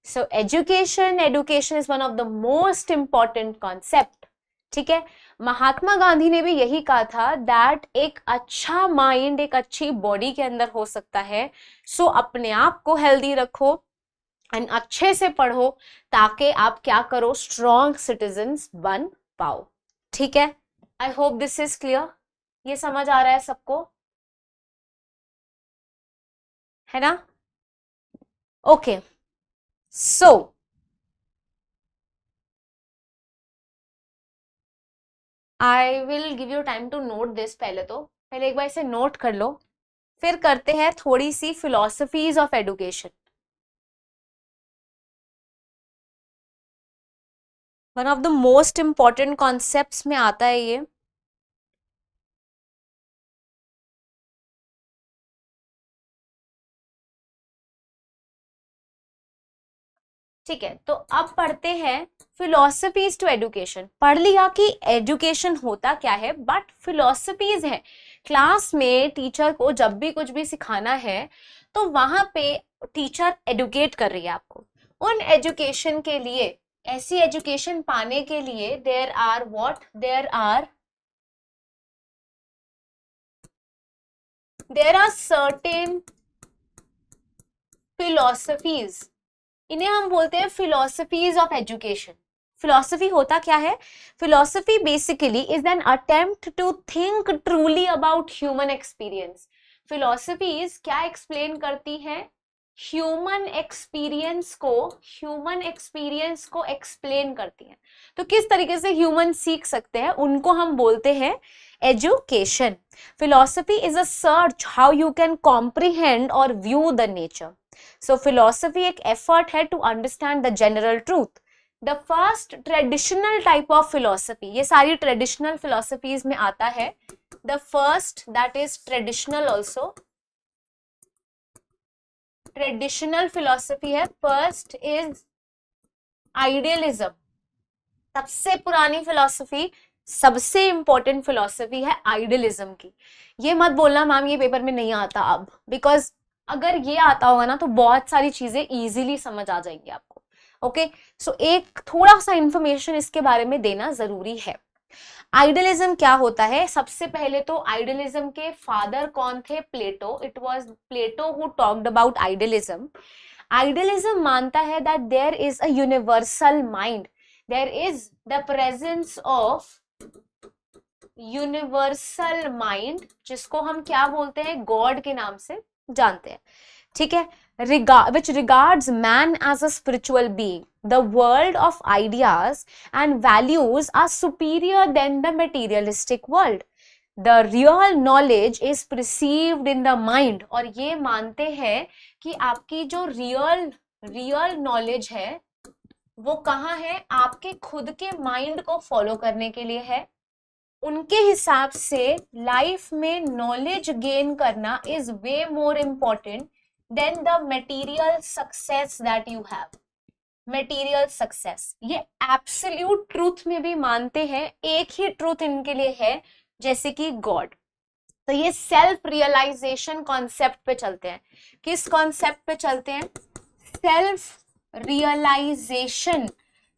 So education is one of the most important concept, ठीक है। महात्मा गांधी ने भी यही कहा था दैट एक अच्छा माइंड एक अच्छी बॉडी के अंदर हो सकता है। सो अपने आप को हेल्दी रखो एंड अच्छे से पढ़ो, ताकि आप क्या करो, स्ट्रॉन्ग सिटीजन्स बन पाओ, ठीक है। I hope this is clear. ये समझ आ रहा है सबको, है ना? Okay, so I will give you time to note this. पहले एक बार इसे नोट कर लो, फिर करते हैं थोड़ी सी philosophies of education. One of the most important concepts में आता है ये। ठीक है, तो अब पढ़ते हैं फिलॉसफीज टू एजुकेशन। पढ़ लिया कि एजुकेशन होता क्या है, बट फिलॉसफीज है। क्लास में टीचर को जब भी कुछ भी सिखाना है तो वहां पे टीचर एडुकेट कर रही है आपको। उन एजुकेशन के लिए, ऐसी एजुकेशन पाने के लिए देयर आर सर्टेन फिलॉसफीज, इन्हें हम बोलते हैं फिलॉसफीज ऑफ एजुकेशन। फिलॉसफी होता क्या है? Philosophy basically is an attempt to think truly about human experience. Philosophies क्या एक्सप्लेन करती हैं? ह्यूमन एक्सपीरियंस को एक्सप्लेन करती हैं। तो किस तरीके से ह्यूमन सीख सकते हैं, उनको हम बोलते हैं education. Philosophy is a search how you can comprehend और view the nature. So philosophy एक एफर्ट है to understand the general truth. The first traditional type of philosophy, ये सारी ट्रेडिशनल फिलॉसफीज में आता है। The first that is traditional also, traditional philosophy है। First is idealism, सबसे पुरानी फिलॉसफी, सबसे इंपॉर्टेंट फिलॉसफी है आइडियलिज्म की। ये मत बोलना मैम ये पेपर में नहीं आता अब, बिकॉज अगर ये आता होगा ना तो बहुत सारी चीजें इजीली समझ आ जाएंगी आपको। ओके, सो एक थोड़ा सा इंफॉर्मेशन इसके बारे में देना जरूरी है। आइडियलिज्म क्या होता है? सबसे पहले तो आइडियलिज्म के फादर कौन थे? Plato. It was Plato who talked about idealism. Idealism मानता है that there is a universal mind, there is the presence of universal mind, जिसको हम क्या बोलते हैं? गॉड के नाम से जानते हैं, ठीक है। which regards man as a spiritual being. The world of ideas and values are superior than the materialistic world. The real knowledge is perceived in the mind. और ये मानते हैं कि आपकी जो रियल नॉलेज है वो कहाँ है, आपके खुद के माइंड को फॉलो करने के लिए है। उनके हिसाब से लाइफ में नॉलेज गेन करना is way more important then the material success that you have. Material success, ये एब्सोल्यूट ट्रूथ में भी मानते हैं। एक ही ट्रूथ इनके लिए है, जैसे कि गॉड। तो ये सेल्फ रियलाइजेशन कॉन्सेप्ट पे चलते हैं। किस कॉन्सेप्ट पे चलते हैं? सेल्फ रियलाइजेशन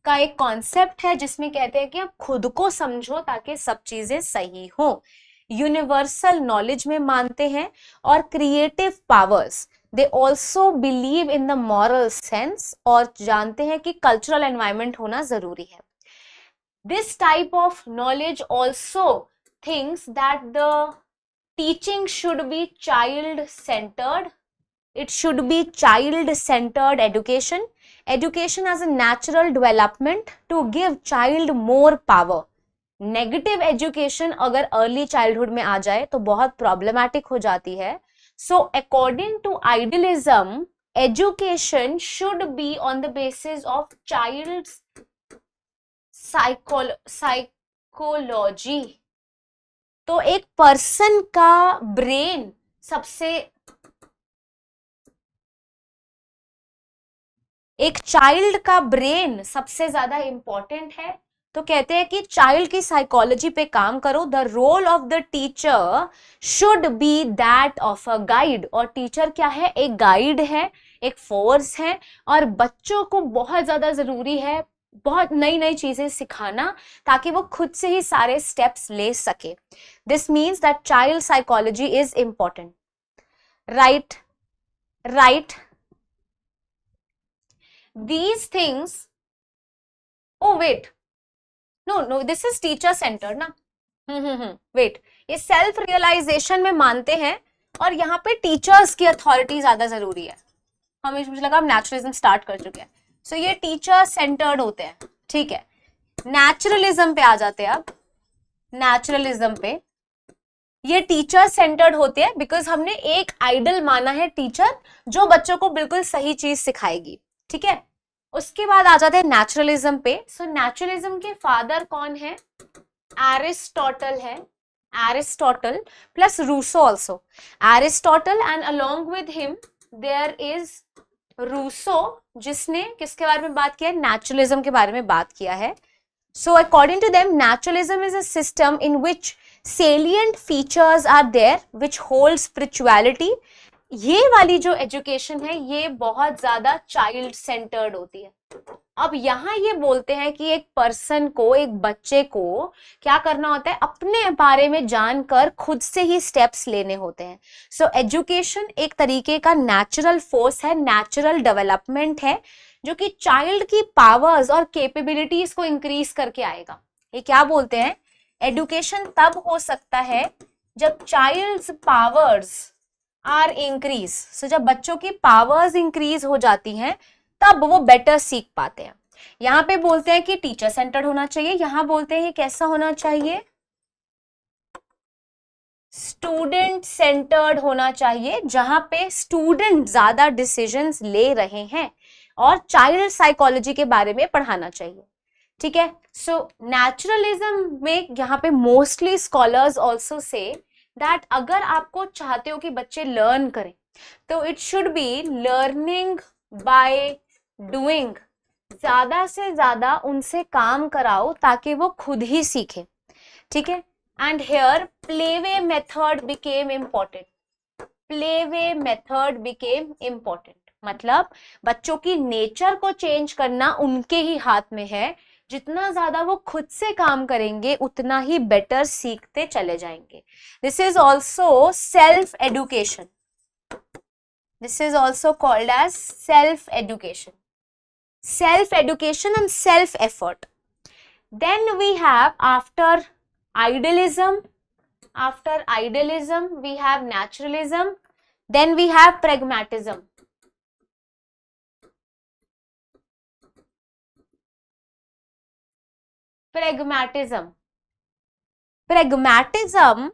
का एक कॉन्सेप्ट है जिसमें कहते हैं कि आप खुद को समझो ताकि सब चीजें सही हो। यूनिवर्सल नॉलेज में मानते हैं और creative powers. They also believe in the moral sense और जानते हैं कि कल्चरल एनवायरनमेंट होना जरूरी है। This type of knowledge also thinks that the teaching should B child centred. It should be child-centered education. Education as a natural development to give child more power. Negative education अगर early childhood में आ जाए तो बहुत problematic हो जाती है. So according to idealism, education should be on the basis of child's psychology. तो एक person का brain सबसे एक चाइल्ड का ब्रेन सबसे ज्यादा इंपॉर्टेंट है। तो कहते हैं कि चाइल्ड की साइकोलॉजी पे काम करो। The role of the teacher should be that of a guide. और टीचर क्या है? एक गाइड है, एक फोर्स है। और बच्चों को बहुत ज्यादा जरूरी है बहुत नई नई चीजें सिखाना ताकि वो खुद से ही सारे स्टेप्स ले सके। This means that child psychology is important. Right right these things. Oh wait, no, this is teacher centered ना। wait, ये सेल्फ रियलाइजेशन में मानते हैं और यहाँ पे टीचर्स की अथॉरिटी ज्यादा जरूरी है। मुझे लगा हम नेचुरलिज्म स्टार्ट कर चुके हैं। सो ये टीचर सेंटर्ड होते हैं, ठीक है। नेचुरलिज्म पे आ जाते हैं। अब नेचुरलिज्म पे ये टीचर सेंटर्ड होते हैं बिकॉज हमने एक आइडल माना है टीचर जो बच्चों को बिल्कुल सही चीज सिखाएगी, ठीक है। उसके बाद आ जाते हैं नेचुरलिज्म पे। सो नेचुरलिज्म के फादर कौन है? एरिस्टोटल है। Aristotle plus Rousseau also. Aristotle and along with him there is Rousseau, जिसने किसके बारे में बात किया है? नेचुरलिज्म के बारे में बात किया है। So according to them naturalism is a system in which salient features are there which hold spirituality. ये वाली जो एजुकेशन है ये बहुत ज्यादा चाइल्ड सेंटर्ड होती है। अब यहाँ ये बोलते हैं कि एक पर्सन को, एक बच्चे को क्या करना होता है? अपने बारे में जानकर खुद से ही स्टेप्स लेने होते हैं। सो एजुकेशन एक तरीके का नेचुरल फोर्स है, नेचुरल डेवलपमेंट है जो कि चाइल्ड की पावर्स और कैपेबिलिटीज को इंक्रीज करके आएगा। ये क्या बोलते हैं? एजुकेशन तब हो सकता है जब चाइल्ड्स पावर्स आर इंक्रीज। सो जब बच्चों की पावर्स इंक्रीज हो जाती हैं तब वो बेटर सीख पाते हैं। यहाँ पे बोलते हैं कि टीचर सेंटर्ड होना चाहिए, यहाँ बोलते हैं कैसा होना चाहिए? स्टूडेंट सेंटर्ड होना चाहिए, जहां पे स्टूडेंट ज्यादा डिसीजंस ले रहे हैं और चाइल्ड साइकोलॉजी के बारे में पढ़ाना चाहिए, ठीक है। सो नेचुरलिज्म में यहाँ पे mostly scholars also say that अगर आपको चाहते हो कि बच्चे लर्न करें तो it should be learning by doing. ज्यादा से ज्यादा उनसे काम कराओ ताकि वो खुद ही सीखे, ठीक है। And here play way method became important. Play way method became important मतलब बच्चों की नेचर को चेंज करना उनके ही हाथ में है। जितना ज्यादा वो खुद से काम करेंगे उतना ही बेटर सीखते चले जाएंगे। This is also self education. This is also called as self education. Self education and self effort. Then we have after idealism we have naturalism, then we have pragmatism. pragmatism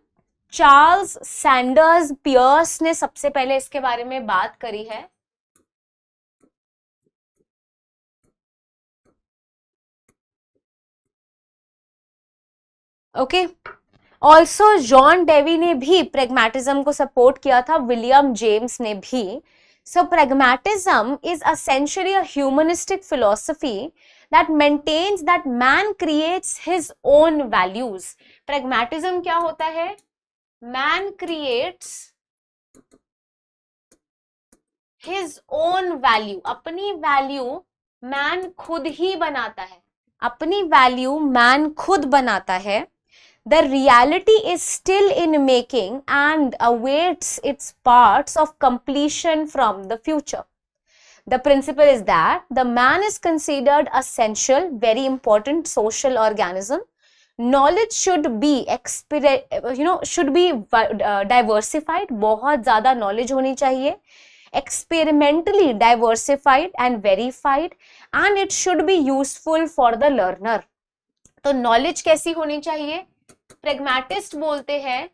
Charles Sanders Peirce ने सबसे पहले इसके बारे में बात करी है। Okay. Also John Dewey ने भी प्रेगमेटिज्म को सपोर्ट किया था, विलियम जेम्स ने भी। So pragmatism is essentially a humanistic philosophy that maintains that man creates his own values. Pragmatism क्या होता है? Man creates his own value. अपनी वैल्यू मैन खुद ही बनाता है, अपनी वैल्यू मैन खुद बनाता है। The reality is still in making and awaits its parts of completion from the future. The principle is that the man is considered essential, very important social organism. Knowledge should be diversified. बहुत ज़्यादा knowledge होनी चाहिए. Experimentally diversified and verified, and it should be useful for the learner. तो knowledge कैसी होनी चाहिए? Pragmatist बोलते हैं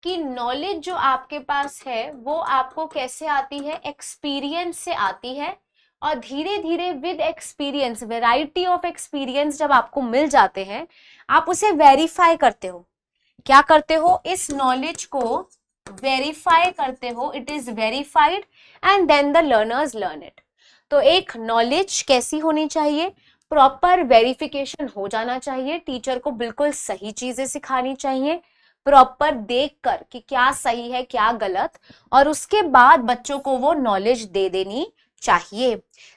कि नॉलेज जो आपके पास है वो आपको कैसे आती है? एक्सपीरियंस से आती है, और धीरे धीरे with experience, variety of experience जब आपको मिल जाते हैं, आप उसे वेरीफाई करते हो। क्या करते हो? इस नॉलेज को वेरीफाई करते हो, it is verified and then the learners learn it. तो एक नॉलेज कैसी होनी चाहिए? प्रॉपर वेरिफिकेशन हो जाना चाहिए, टीचर को बिल्कुल सही चीजें सिखानी चाहिए, प्रॉपर देखकर कि क्या सही है क्या गलत, और उसके बाद बच्चों को वो नॉलेज दे देनी चाहिए।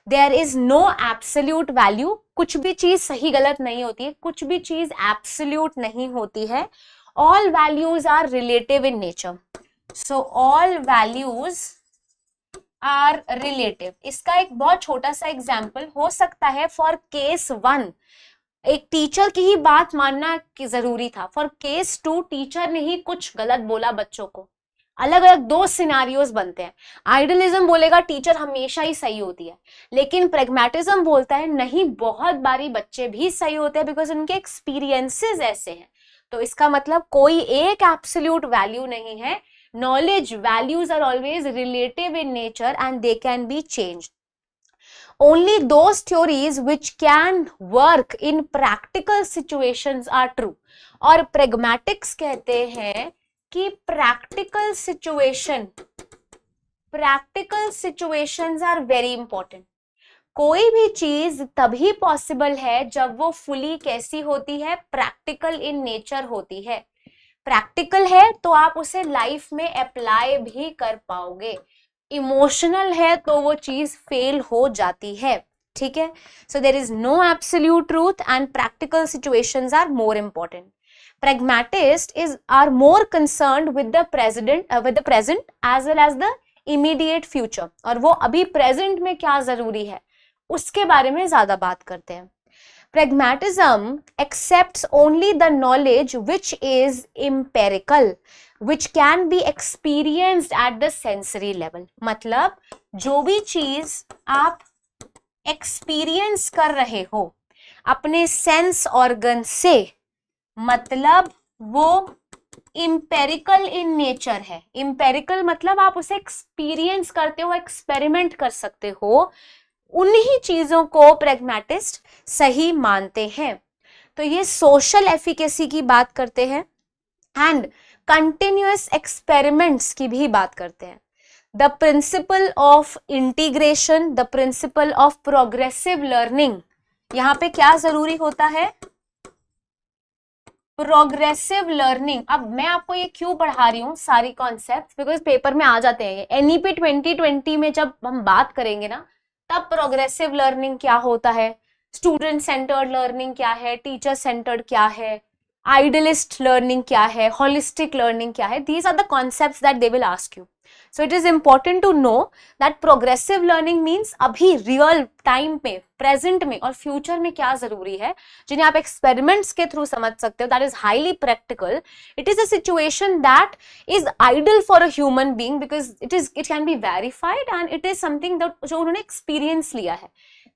There is no absolute value, कुछ भी चीज सही गलत नहीं होती है, कुछ भी चीज एब्सोल्यूट नहीं होती है। All values are relative in nature, so all values are relative. इसका एक बहुत छोटा सा एग्जाम्पल हो सकता है, फॉर केस 1 एक टीचर की ही बात मानना जरूरी था, फॉर केस 2 टीचर ने ही कुछ गलत बोला बच्चों को। अलग अलग दो सिनारियोज बनते हैं। आइडियलिज्म बोलेगा टीचर हमेशा ही सही होती है, लेकिन प्रेगमेटिज्म बोलता है नहीं, बहुत बारी बच्चे भी सही होते हैं, बिकॉज उनके एक्सपीरियंसेस ऐसे हैं। तो इसका मतलब कोई एक एब्सोल्यूट वैल्यू नहीं है। Knowledge values are always relative in nature and they can be changed. Only those theories which can work in practical situations are true. और pragmatics कहते हैं कि practical situations are very important. कोई भी चीज तभी पॉसिबल है जब वो फुली कैसी होती है? प्रैक्टिकल इन नेचर होती है। प्रैक्टिकल है तो आप उसे लाइफ में अप्लाई भी कर पाओगे, इमोशनल है तो वो चीज फेल हो जाती है। ठीक है, so there is no absolute truth and practical situations are more important. Pragmatists are more concerned with the present as well as the immediate future. और वो अभी प्रेजेंट में क्या जरूरी है उसके बारे में ज्यादा बात करते हैं. Pragmatism accepts only the knowledge which is empirical, which can be experienced at the sensory level. मतलब जो भी चीज आप एक्सपीरियंस कर रहे हो अपने सेंस ऑर्गन से, मतलब वो इम्पेरिकल इन नेचर है. इम्पेरिकल मतलब आप उसे एक्सपीरियंस करते हो, एक्सपेरिमेंट कर सकते हो, उन्हीं चीजों को प्रेगमेटिस्ट सही मानते हैं. तो ये सोशल एफिकेसी की बात करते हैं एंड कंटिन्यूअस एक्सपेरिमेंट्स की भी बात करते हैं. The principle of integration, the principle of progressive learning. यहां पे क्या जरूरी होता है? Progressive learning. अब मैं आपको ये क्यों पढ़ा रही हूँ सारी कॉन्सेप्ट, बिकॉज पेपर में आ जाते हैं. एनईपी 2020 में जब हम बात करेंगे ना, तब प्रोग्रेसिव लर्निंग क्या होता है, स्टूडेंट सेंटर्ड लर्निंग क्या है, टीचर सेंटर्ड क्या है, आइडियलिस्ट लर्निंग क्या है, होलिस्टिक लर्निंग क्या है, these are the concepts that they will ask you. So it is important to know that progressive learning means अभी रियल टाइम में, प्रेजेंट में और फ्यूचर में क्या जरूरी है, जिन्हें आप एक्सपेरिमेंट्स के थ्रू समझ सकते हो. That is highly practical. It is a situation that is ideal for a human being because it can be verified and it is something that जो उन्होंने एक्सपीरियंस लिया है.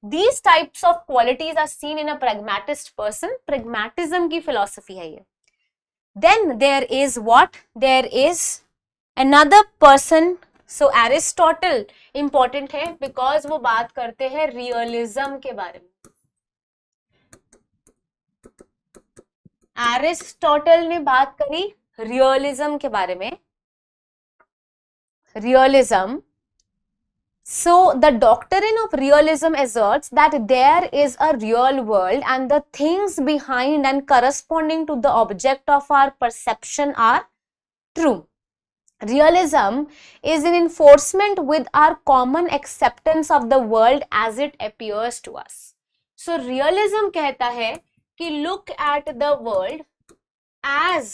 These types of qualities are seen in a pragmatist person. Pragmatism की philosophy है ये. Then there is what? There is another person. So Aristotle important है because वो बात करते हैं realism के बारे में. एरिस्टोटल ने बात करी रियलिज्म के बारे में, realism. So the doctrine of realism asserts that there is a real world and the things behind and corresponding to the object of our perception are true. Realism is an enforcement with our common acceptance of the world as it appears to us. So realism कहता है कि look at the world as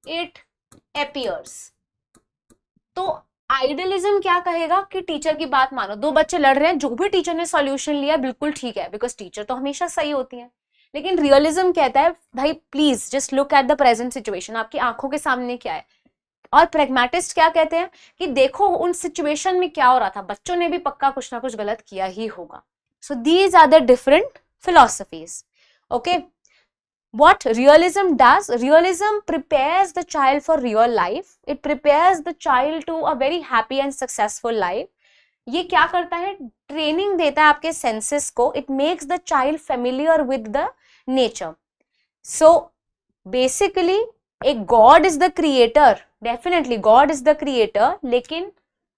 it appears. तो idealism क्या कहेगा कि teacher की बात मानो, दो बच्चे लड़ रहे हैं, जो भी टीचर ने सॉल्यूशन लिया बिल्कुल ठीक है, बिकॉज टीचर तो हमेशा सही होती है. लेकिन रियलिज्म कहता है भाई please just look at the present situation, आपकी आंखों के सामने क्या है. और प्रैग्मेटिस्ट क्या कहते हैं कि देखो उन सिचुएशन में क्या हो रहा था, बच्चों ने भी पक्का कुछ ना कुछ गलत किया ही होगा. So these are the different philosophies. Okay, what realism does, realism prepares the child for real life, it prepares the child to a very happy and successful life. ये क्या करता है, ट्रेनिंग देता है आपके सेंसेस को, it makes the child familiar with the nature. So basically a God is the creator, definitely God is the creator, लेकिन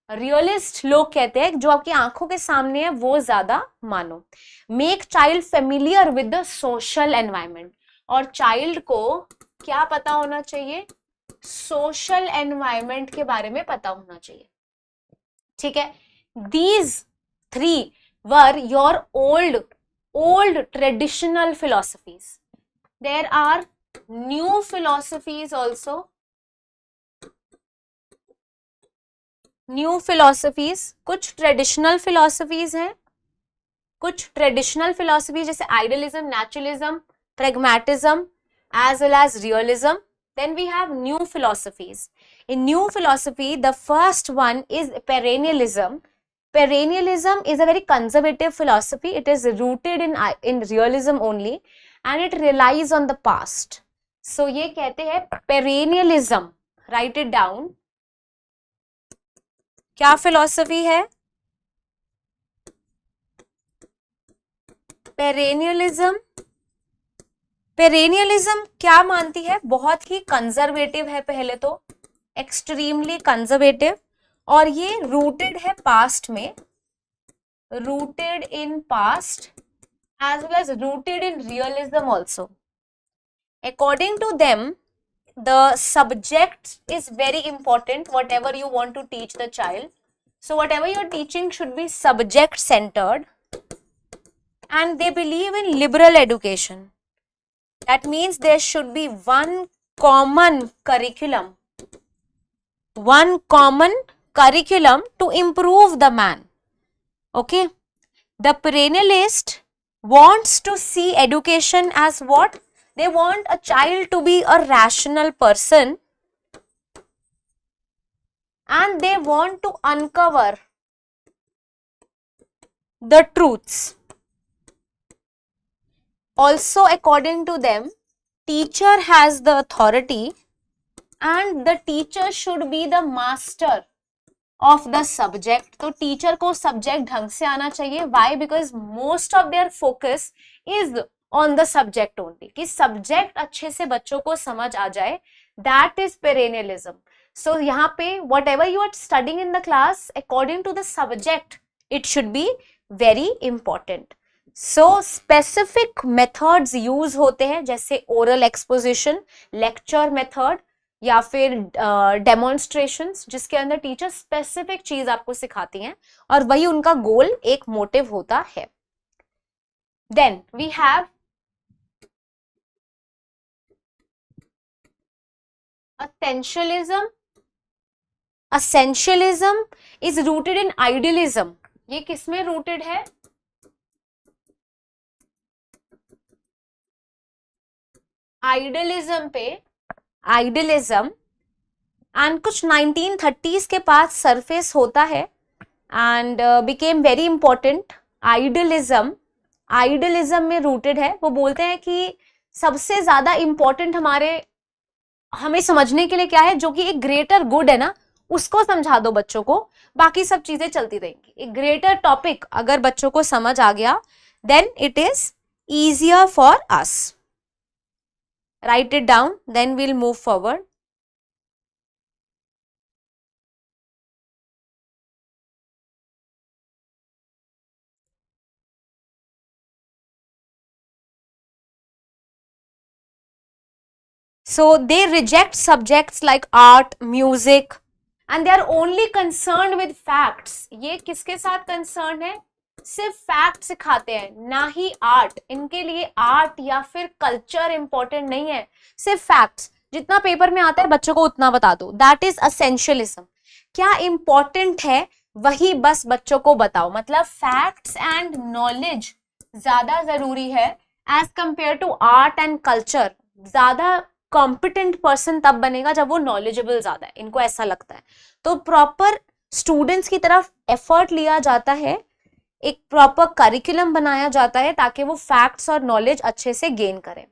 realist लोग कहते हैं जो आपकी आंखों के सामने है वो ज्यादा मानो. Make child familiar with the social environment, और चाइल्ड को क्या पता होना चाहिए, सोशल एनवायरनमेंट के बारे में पता होना चाहिए. ठीक है, these three were your old traditional philosophies. There are new philosophies also, new philosophies. कुछ ट्रेडिशनल फिलोसफीज हैं, कुछ ट्रेडिशनल फिलोसफीज जैसे idealism, naturalism, pragmatism as well as realism. Then we have new philosophies. In new philosophy, the first one is perennialism. Perennialism is a very conservative philosophy. It is rooted in realism only and it relies on the past. So ये कहते हैं perennialism. Write it down. क्या philosophy है? Perennialism. पेरेनियलिज्म क्या मानती है, बहुत ही conservative है, पहले तो एक्सट्रीमली कंजर्वेटिव, और ये रूटेड है पास्ट में, rooted in past as well as rooted in realism also. According to them the subject is very important whatever you want to teach the child. So whatever your teaching should be subject centered and they believe in liberal education. That means there should be one common curriculum to improve the man. Okay, the perennialist wants to see education as what? They want a child to be a rational person and they want to uncover the truths. Also, according to them, teacher has the authority and the teacher should be the master of the subject. तो teacher को subject ढंग से आना चाहिए. Why? Because most of their focus is on the subject only. कि subject अच्छे से बच्चों को समझ आ जाए. That is perennialism. So यहाँ पे whatever you are studying in the class, according to the subject, it should be very important. So specific methods use होते हैं जैसे oral exposition, lecture method या फिर demonstrations, जिसके अंदर टीचर स्पेसिफिक चीज आपको सिखाती हैं और वही उनका गोल एक मोटिव होता है. Then we have essentialism. Essentialism is rooted in idealism. ये किसमें rooted है? आइडियलिज्म पे. आइडियलिज्म एंड कुछ 1930s के पास सरफेस होता है and became very important. Idealism में रूटेड है. वो बोलते हैं कि सबसे ज्यादा इंपॉर्टेंट हमें समझने के लिए क्या है, जो कि एक ग्रेटर गुड है ना, उसको समझा दो बच्चों को, बाकी सब चीजें चलती रहेंगी. एक ग्रेटर टॉपिक अगर बच्चों को समझ आ गया then it is easier for us. Write it down, then we'll move forward. So they reject subjects like art, music, and they are only concerned with facts. ये किसके साथ concerned है? सिर्फ फैक्ट सिखाते हैं, ना ही आर्ट. इनके लिए आर्ट या फिर कल्चर इंपॉर्टेंट नहीं है, सिर्फ फैक्ट्स. जितना पेपर में आता है बच्चों को उतना बता दो. That is essentialism. क्या इंपॉर्टेंट है वही बस बच्चों को बताओ. मतलब फैक्ट्स एंड नॉलेज ज्यादा जरूरी है as compare to art and culture. ज्यादा कॉम्पिटेंट पर्सन तब बनेगा जब वो नॉलेजेबल ज्यादा है, इनको ऐसा लगता है. तो प्रॉपर स्टूडेंट्स की तरफ एफर्ट लिया जाता है, एक प्रॉपर करिकुलम बनाया जाता है ताकि वो फैक्ट्स और नॉलेज अच्छे से गेन करें.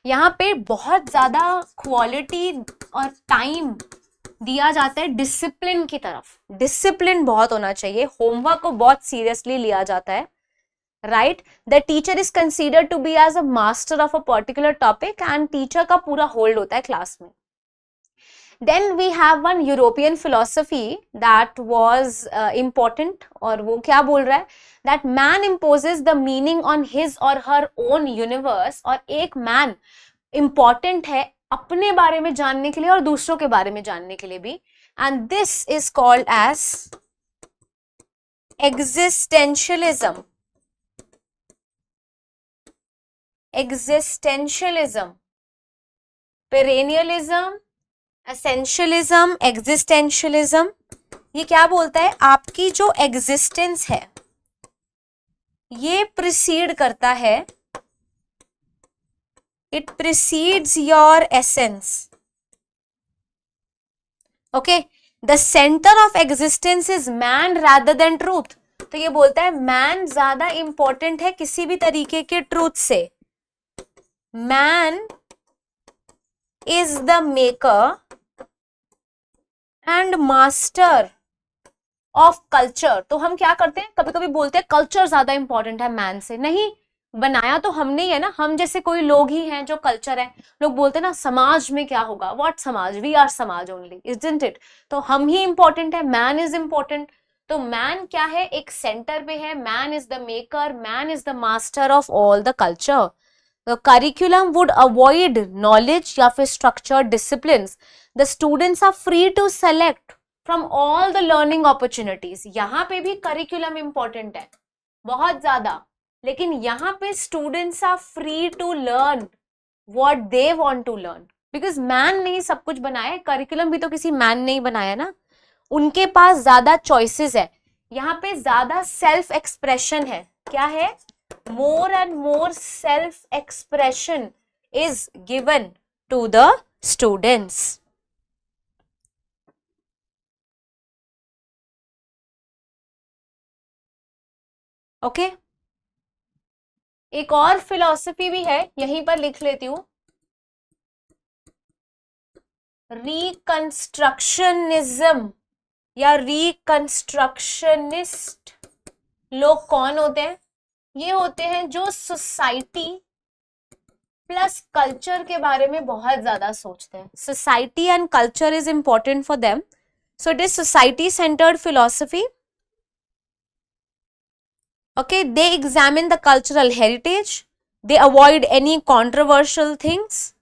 यहाँ पे बहुत ज्यादा क्वालिटी और टाइम दिया जाता है डिसिप्लिन की तरफ. डिसिप्लिन बहुत होना चाहिए, होमवर्क को बहुत सीरियसली लिया जाता है. Right, the teacher is considered to be as a master of a particular topic and teacher का पूरा होल्ड होता है क्लास में. Then we have one European philosophy that was important, और वो क्या बोल रहा है? That man imposes the meaning on his or her own universe. और एक man important है अपने बारे में जानने के लिए और दूसरों के बारे में जानने के लिए भी. And this is called as existentialism. Existentialism, perennialism, essentialism, existentialism. ये क्या बोलता है? आपकी जो एग्जिस्टेंस है ये प्रिसीड करता है, it precedes your essence. Okay, the centre of existence is man rather than truth. तो ये बोलता है मैन ज्यादा इंपॉर्टेंट है किसी भी तरीके के ट्रूथ से. Man is the maker and master of culture. तो हम क्या करते हैं, कभी कभी बोलते हैं कल्चर ज्यादा इंपॉर्टेंट है मैन से. नहीं, बनाया तो हमने ही है ना. हम जैसे कोई लोग ही हैं जो कल्चर है. लोग बोलते हैं ना समाज में क्या होगा, व्हाट समाज, वी आर समाज ओनली, इजंट इट. तो हम ही इंपॉर्टेंट है, मैन इज इंपॉर्टेंट. तो मैन क्या है, एक सेंटर पे है. Man is the maker, man is the master of all the culture. The curriculum would avoid knowledge या फिर structured disciplines. The students are free to select from all the learning opportunities. यहाँ पे भी curriculum important है बहुत ज्यादा, लेकिन यहाँ पे students are free to learn what they want to learn. Because man ने सब कुछ बनाया है, curriculum भी तो किसी man ने ही बनाया ना. उनके पास ज्यादा choices है. यहाँ पे ज्यादा self expression है. क्या है? More and more self-expression is given to the students. Okay? एक और फिलॉसफी भी है, यहीं पर लिख लेती हूं. रिकंस्ट्रक्शनिज्म या रिकंस्ट्रक्शनिस्ट लोग कौन होते हैं? ये होते हैं जो सोसाइटी प्लस कल्चर के बारे में बहुत ज्यादा सोचते हैं. Society and culture is important for them, so it is society centred philosophy. Okay, they examine the cultural heritage, they avoid any controversial things.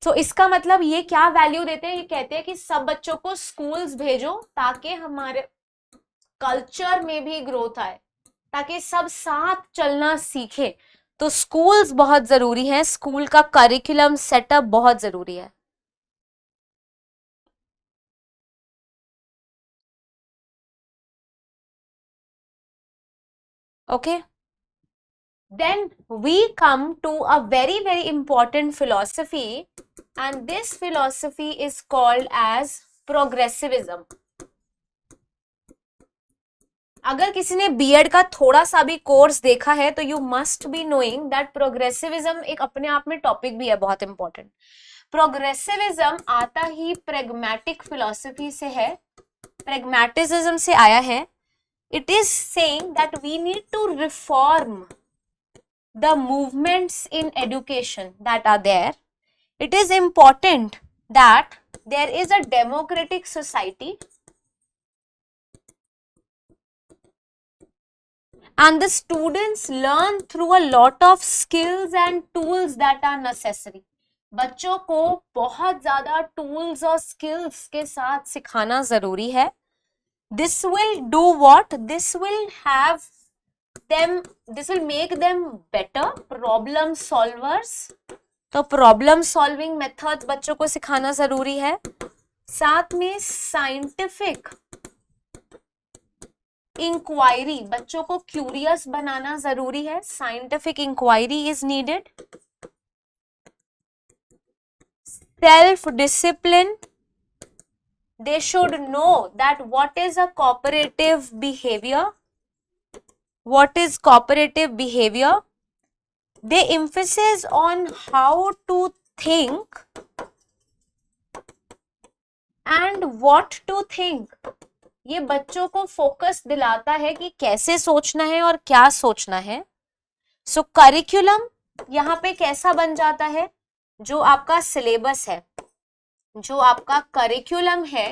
तो इसका मतलब ये क्या वैल्यू देते हैं? ये कहते हैं कि सब बच्चों को स्कूल्स भेजो ताकि हमारे कल्चर में भी ग्रोथ आए, ताकि सब साथ चलना सीखे. तो स्कूल्स बहुत जरूरी है, स्कूल का करिकुलम सेटअप बहुत जरूरी है. Okay, then we come to a very very important philosophy, and this philosophy is called as progressivism. अगर किसी ने बीएड का थोड़ा सा भी कोर्स देखा है तो you must be knowing that progressivism एक अपने आप में टॉपिक भी है बहुत इंपॉर्टेंट. प्रोग्रेसिविज्म आता ही प्रेगमैटिक फिलॉसफी से है, प्रेगमैटिसिज्म से आया है. It is saying that we need to reform the movements in education that are there It is important that there is a democratic society and the students learn through a lot of skills and tools that are necessary. बच्चों को बहुत ज्यादा tools और skills के साथ सिखाना जरूरी है. This will do what? This will make them better problem solvers. तो प्रॉब्लम सॉल्विंग मेथड्स बच्चों को सिखाना जरूरी है. साथ में साइंटिफिक इंक्वायरी, बच्चों को क्यूरियस बनाना जरूरी है. Scientific inquiry is needed. Self discipline, they should know that what is a cooperative behavior. What is cooperative behavior? They emphasis on how to think and what to think. ये बच्चों को focus दिलाता है कि कैसे सोचना है और क्या सोचना है. सो करिकुलम यहाँ पे कैसा बन जाता है? जो आपका सिलेबस है, जो आपका करिकुलम है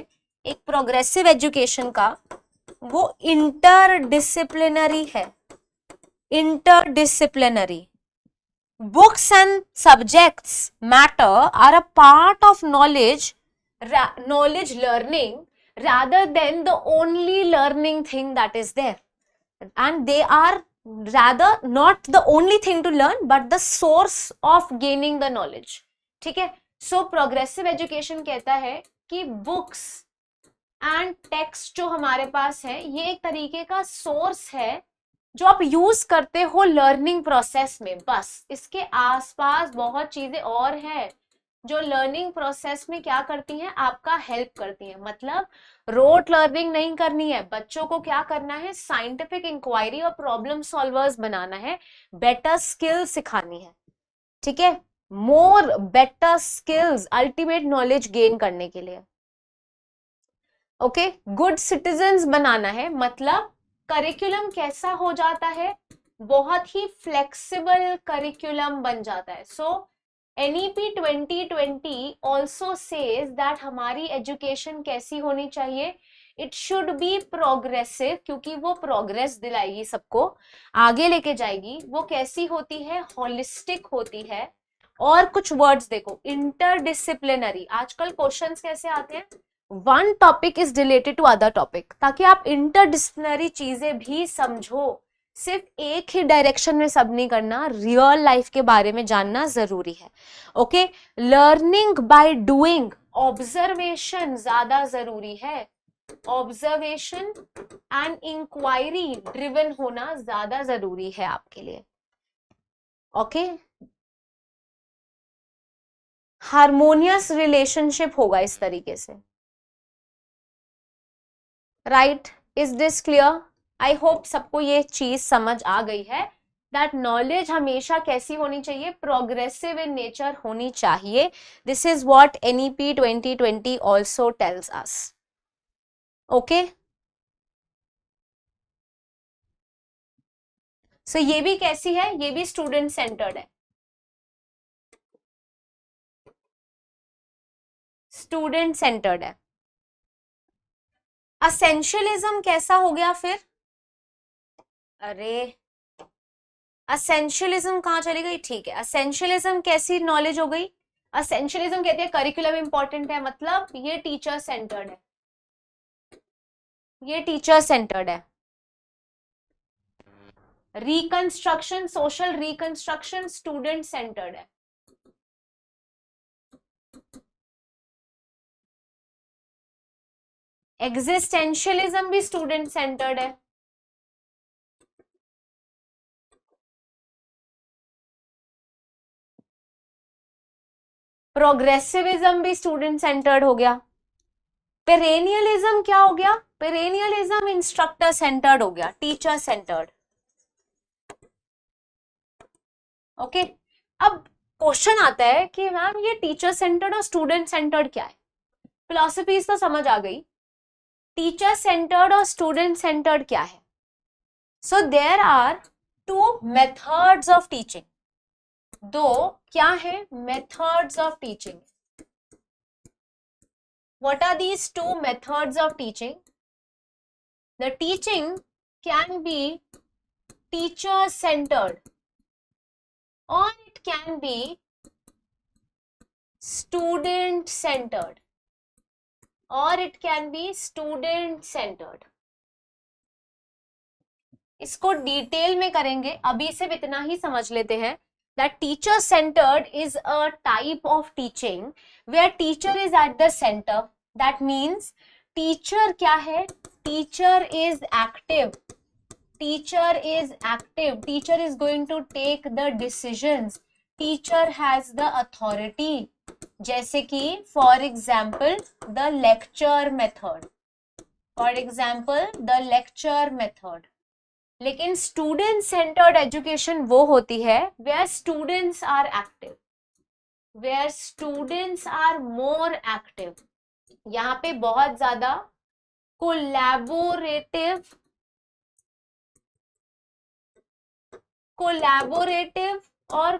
एक प्रोग्रेसिव एजुकेशन का, वो इंटरडिसिप्लिनरी है. Interdisciplinary. Books and subjects matter are a part of knowledge learning rather than the only learning thing that is there, and they are rather not the only thing to learn but the source of gaining the knowledge. ठीक है. So progressive education कहता है कि books and text जो हमारे पास है ये एक तरीके का सोर्स है जो आप यूज करते हो लर्निंग प्रोसेस में. बस इसके आसपास बहुत चीजें और है जो लर्निंग प्रोसेस में क्या करती हैं, आपका हेल्प करती हैं. मतलब रोट लर्निंग नहीं करनी है. बच्चों को क्या करना है? साइंटिफिक इंक्वायरी और प्रॉब्लम सॉल्वर्स बनाना है. बेटर स्किल्स सिखानी है. ठीक है. More better skills, ultimate knowledge gain करने के लिए. ओके. गुड सिटीजन्स बनाना है. मतलब करिकुलम कैसा हो जाता है? बहुत ही फ्लेक्सिबल करिकुलम बन जाता है. सो NEP 2020 also says that हमारी एजुकेशन कैसी होनी चाहिए? इट शुड बी प्रोग्रेसिव, क्योंकि वो प्रोग्रेस दिलाएगी, सबको आगे लेके जाएगी. वो कैसी होती है? होलिस्टिक होती है. और कुछ वर्ड्स देखो, इंटरडिसिप्लिनरी. आजकल क्वेश्चंस कैसे आते हैं? One topic is related to other topic, ताकि आप इंटरडिसिप्लिनरी चीजें भी समझो. सिर्फ एक ही डायरेक्शन में सब नहीं करना, रियल लाइफ के बारे में जानना जरूरी है. Okay. Learning by doing, observation ज्यादा जरूरी है. ऑब्जर्वेशन एंड इंक्वायरी ड्रिवन होना ज्यादा जरूरी है आपके लिए. ओके. हार्मोनियस रिलेशनशिप होगा इस तरीके से. Right. Is this clear? I hope सबको ये चीज समझ आ गई है दैट नॉलेज हमेशा कैसी होनी चाहिए? प्रोग्रेसिव इन नेचर होनी चाहिए. This is what NEP 2020 also tells us. Okay. So ये भी कैसी है? ये भी स्टूडेंट सेंटर्ड है. स्टूडेंट सेंटर्ड है. असेंशियलिज्म कैसा हो गया फिर? अरे असेंशियलिज्म कहाँ चली गई? ठीक है. असेंशियलिज्म कैसी नॉलेज हो गई? असेंशियलिज्म कहते हैं करिकुलम इंपॉर्टेंट है, मतलब ये टीचर सेंटर्ड है. ये टीचर सेंटर्ड है. Reconstruction, social reconstruction student centred है. एग्जिस्टेंशियलिज्म भी स्टूडेंट सेंटर्ड है. प्रोग्रेसिविज्म भी स्टूडेंट सेंटर्ड हो गया. पेरेनियलिज्म क्या हो गया? पेरेनियलिज्म इंस्ट्रक्टर सेंटर्ड हो गया, टीचर सेंटर्ड. ओके. अब क्वेश्चन आता है कि मैम ये टीचर सेंटर्ड और स्टूडेंट सेंटर्ड क्या है? फिलॉसफीज तो समझ आ गई. टीचर सेंटर्ड और स्टूडेंट सेंटर्ड क्या है? So there are two methods of teaching. दो क्या है methods of teaching. What are these two methods of teaching? The teaching can be teacher centered or it can be student centered or it can be student centered. इसको detail में करेंगे, अभी सिर्फ इतना ही समझ लेते हैं. That teacher centered is a type of teaching where teacher is at the center. That means teacher क्या है, teacher is active, teacher is active, teacher is going to take the decisions, teacher has the authority. जैसे कि for example the lecture method, for example the lecture method. लेकिन student centered education वो होती है where students are active, where students are more active. यहाँ पे बहुत ज्यादा कोलैबोरेटिव और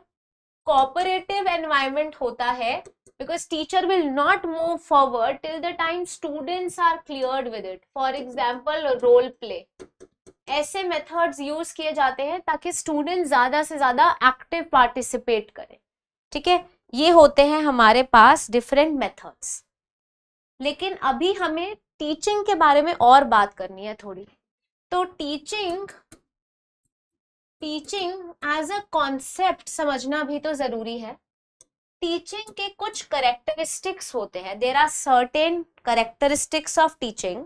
कोऑपरेटिव एनवायरनमेंट होता है, because teacher will not move forward till the time students are cleared with it. For example role play, ऐसे मेथड्स यूज किए जाते हैं ताकि स्टूडेंट ज्यादा से ज्यादा एक्टिव पार्टिसिपेट करें. ठीक है, ये होते हैं हमारे पास डिफरेंट मेथड्स. लेकिन अभी हमें टीचिंग के बारे में और बात करनी है थोड़ी. तो टीचिंग एज अ कॉन्सेप्ट समझना भी तो जरूरी है. टीचिंग के कुछ करेक्टरिस्टिक्स होते हैं. There are certain characteristics of teaching.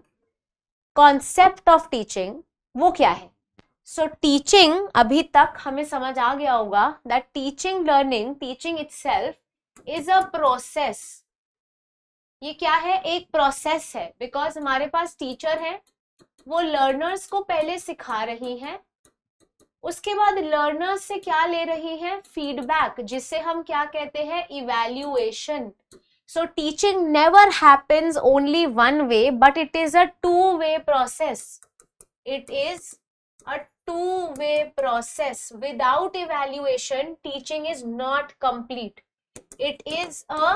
Concept of teaching वो क्या है? सो टीचिंग, अभी तक हमें समझ आ गया होगा that teaching learning, teaching itself is a process. ये क्या है? एक प्रोसेस है. बिकॉज हमारे पास टीचर है, वो लर्नर्स को पहले सिखा रही हैं, उसके बाद लर्नर्स से क्या ले रही हैं? फीडबैक, जिसे हम क्या कहते हैं? Evaluation. So teaching never happens only one way, but it is a two way process. It is a two-way process. Without evaluation, teaching is not complete. It is a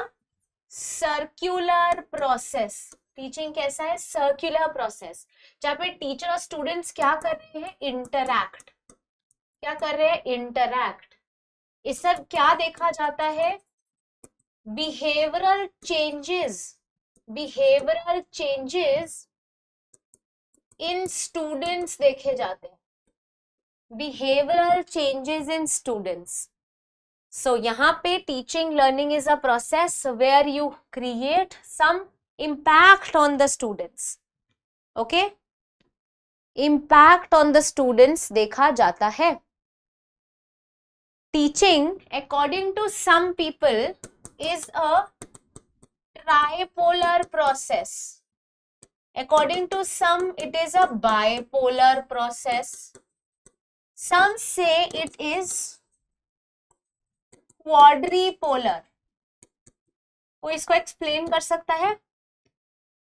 circular process. Teaching कैसा है? Circular process. जहाँ पे teacher और students क्या कर रहे हैं? Interact. क्या कर रहे हैं? इंटरैक्ट. इस सब क्या देखा जाता है? Behavioural changes. Behavioural changes in students देखे जाते हैं. Behavioural changes in students. So यहाँ पे teaching learning is a process where you create some impact on the students. Okay, impact on the students देखा जाता है. Teaching according to some people is a tripolar process. According to some, it is a bipolar process. Some say it is quadripolar. कोई इसको explain कर सकता है?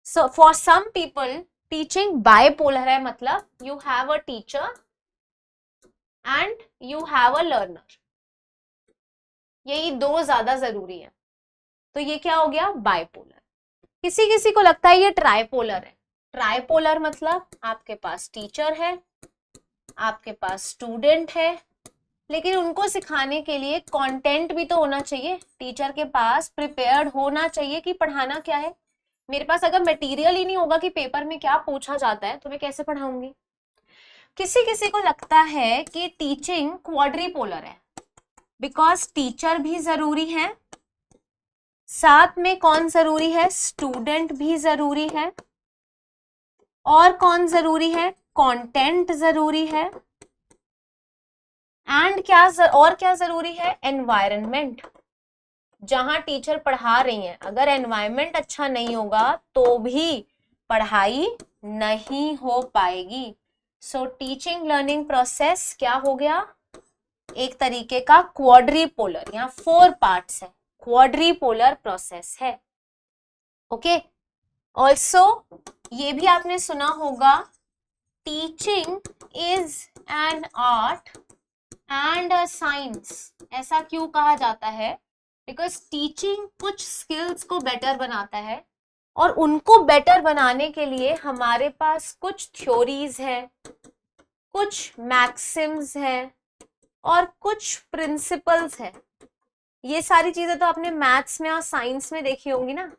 So for some people, teaching bipolar है, मतलब you have a teacher and you have a learner. यही दो ज्यादा जरूरी है. तो ये क्या हो गया? बाइपोलर. किसी किसी को लगता है ये ट्राइपोलर है. ट्राइपोलर मतलब आपके पास टीचर है, आपके पास स्टूडेंट है, लेकिन उनको सिखाने के लिए कंटेंट भी तो होना चाहिए. टीचर के पास प्रिपेयर्ड होना चाहिए कि पढ़ाना क्या है. मेरे पास अगर मटेरियल ही नहीं होगा कि पेपर में क्या पूछा जाता है, तो मैं कैसे पढ़ाऊंगी? किसी किसी को लगता है कि टीचिंग क्वाड्रिपोलर है, बिकॉज टीचर भी जरूरी है, साथ में कौन जरूरी है? स्टूडेंट भी जरूरी है, और कौन जरूरी है? कंटेंट जरूरी है, एंड और क्या जरूरी है? एनवायरनमेंट. जहां टीचर पढ़ा रही हैं, अगर एनवायरनमेंट अच्छा नहीं होगा तो भी पढ़ाई नहीं हो पाएगी. सो टीचिंग लर्निंग प्रोसेस क्या हो गया? एक तरीके का क्वाड्रिपोलर. यहाँ 4 पार्ट्स है, क्वाड्रिपोलर प्रोसेस है. ओके, ऑल्सो ये भी आपने सुना होगा, teaching is an art and science. ऐसा क्यों कहा जाता है? बिकॉज टीचिंग कुछ स्किल्स को बेटर बनाता है, और उनको बेटर बनाने के लिए हमारे पास कुछ थ्योरीज है, कुछ मैक्सिम्स है, और कुछ प्रिंसिपल्स है। ये सारी चीजें तो आपने मैथ्स में और साइंस में देखी होंगी ना,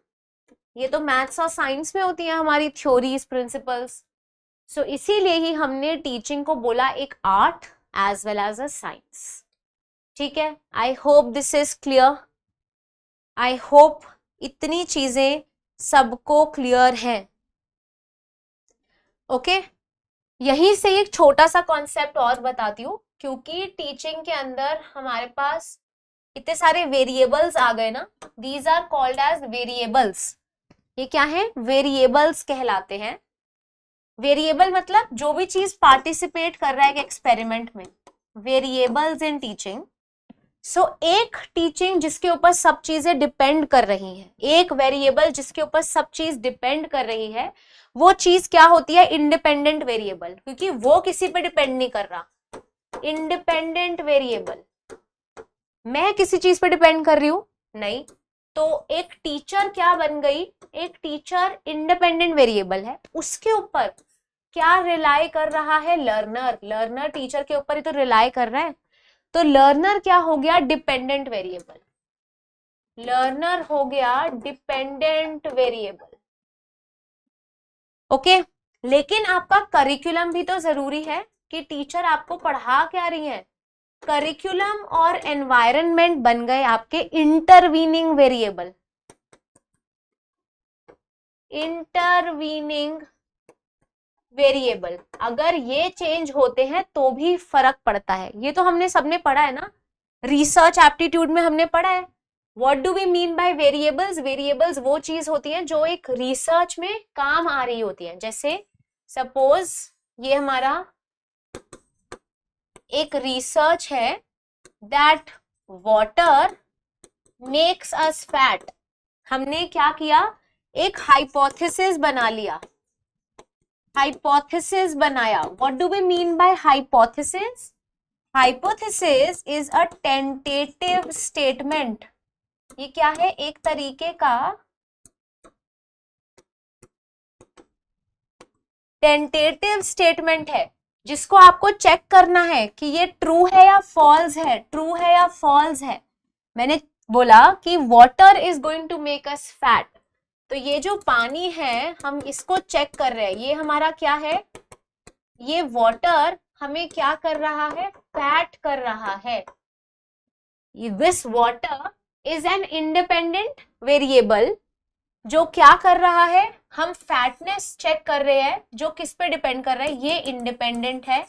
ये तो मैथ्स और साइंस में होती हैं हमारी थ्योरीज, प्रिंसिपल्स। सो इसीलिए ही हमने टीचिंग को बोला एक art as well as a science. ठीक है, I hope this is clear. I hope इतनी चीजें सबको क्लियर है। ओके, यहीं से एक छोटा सा कॉन्सेप्ट और बताती हूँ, क्योंकि टीचिंग के अंदर हमारे पास इतने सारे वेरिएबल्स आ गए ना, these are called as variables. ये क्या है? वेरिएबल्स कहलाते हैं। वेरिएबल मतलब जो भी चीज पार्टिसिपेट कर रहा है एक एक्सपेरिमेंट में, वेरिएबल्स इन टीचिंग। सो एक टीचिंग जिसके ऊपर सब चीजें डिपेंड कर रही हैं, एक वेरिएबल जिसके ऊपर सब चीज डिपेंड कर रही है, वो चीज क्या होती है? इंडिपेंडेंट वेरिएबल, क्योंकि वो किसी पे डिपेंड नहीं कर रहा। इंडिपेंडेंट वेरिएबल, मैं किसी चीज पे डिपेंड कर रही हूं? नहीं। तो एक टीचर क्या बन गई? एक टीचर इंडिपेंडेंट वेरिएबल है, उसके ऊपर क्या रिलाई कर रहा है? लर्नर। लर्नर टीचर के ऊपर ही तो रिलाई कर रहा है, तो लर्नर क्या हो गया? Dependent variable. लर्नर हो गया डिपेंडेंट वेरिएबल। ओके, लेकिन आपका करिकुलम भी तो जरूरी है कि टीचर आपको पढ़ा क्या रही है। करिकुलम और एनवायरनमेंट बन गए आपके इंटरवीनिंग वेरिएबल। इंटरवीनिंग वेरिएबल, अगर ये चेंज होते हैं तो भी फर्क पड़ता है। ये तो हमने सबने पढ़ा है ना, रिसर्च एप्टीट्यूड में हमने पढ़ा है। What do we mean by variables? Variables वो चीज होती है जो एक रिसर्च में काम आ रही होती है। जैसे सपोज ये हमारा एक रिसर्च है that water makes us fat. हमने क्या किया? एक हाइपोथेसिस बना लिया, हाइपोथेसिस बनाया। What do we mean by hypothesis? Hypothesis is a tentative statement. ये क्या है? एक तरीके का टेंटेटिव स्टेटमेंट है, जिसको आपको चेक करना है कि ये ट्रू है या फॉल्स है, ट्रू है या फॉल्स है। मैंने बोला कि water is going to make us fat, तो ये जो पानी है हम इसको चेक कर रहे हैं, ये हमारा क्या है? ये वाटर हमें क्या कर रहा है? फैट कर रहा है। This water is an independent variable, जो क्या कर रहा है? हम फैटनेस चेक कर रहे हैं, जो किस पे डिपेंड कर रहा है? ये इंडिपेंडेंट है,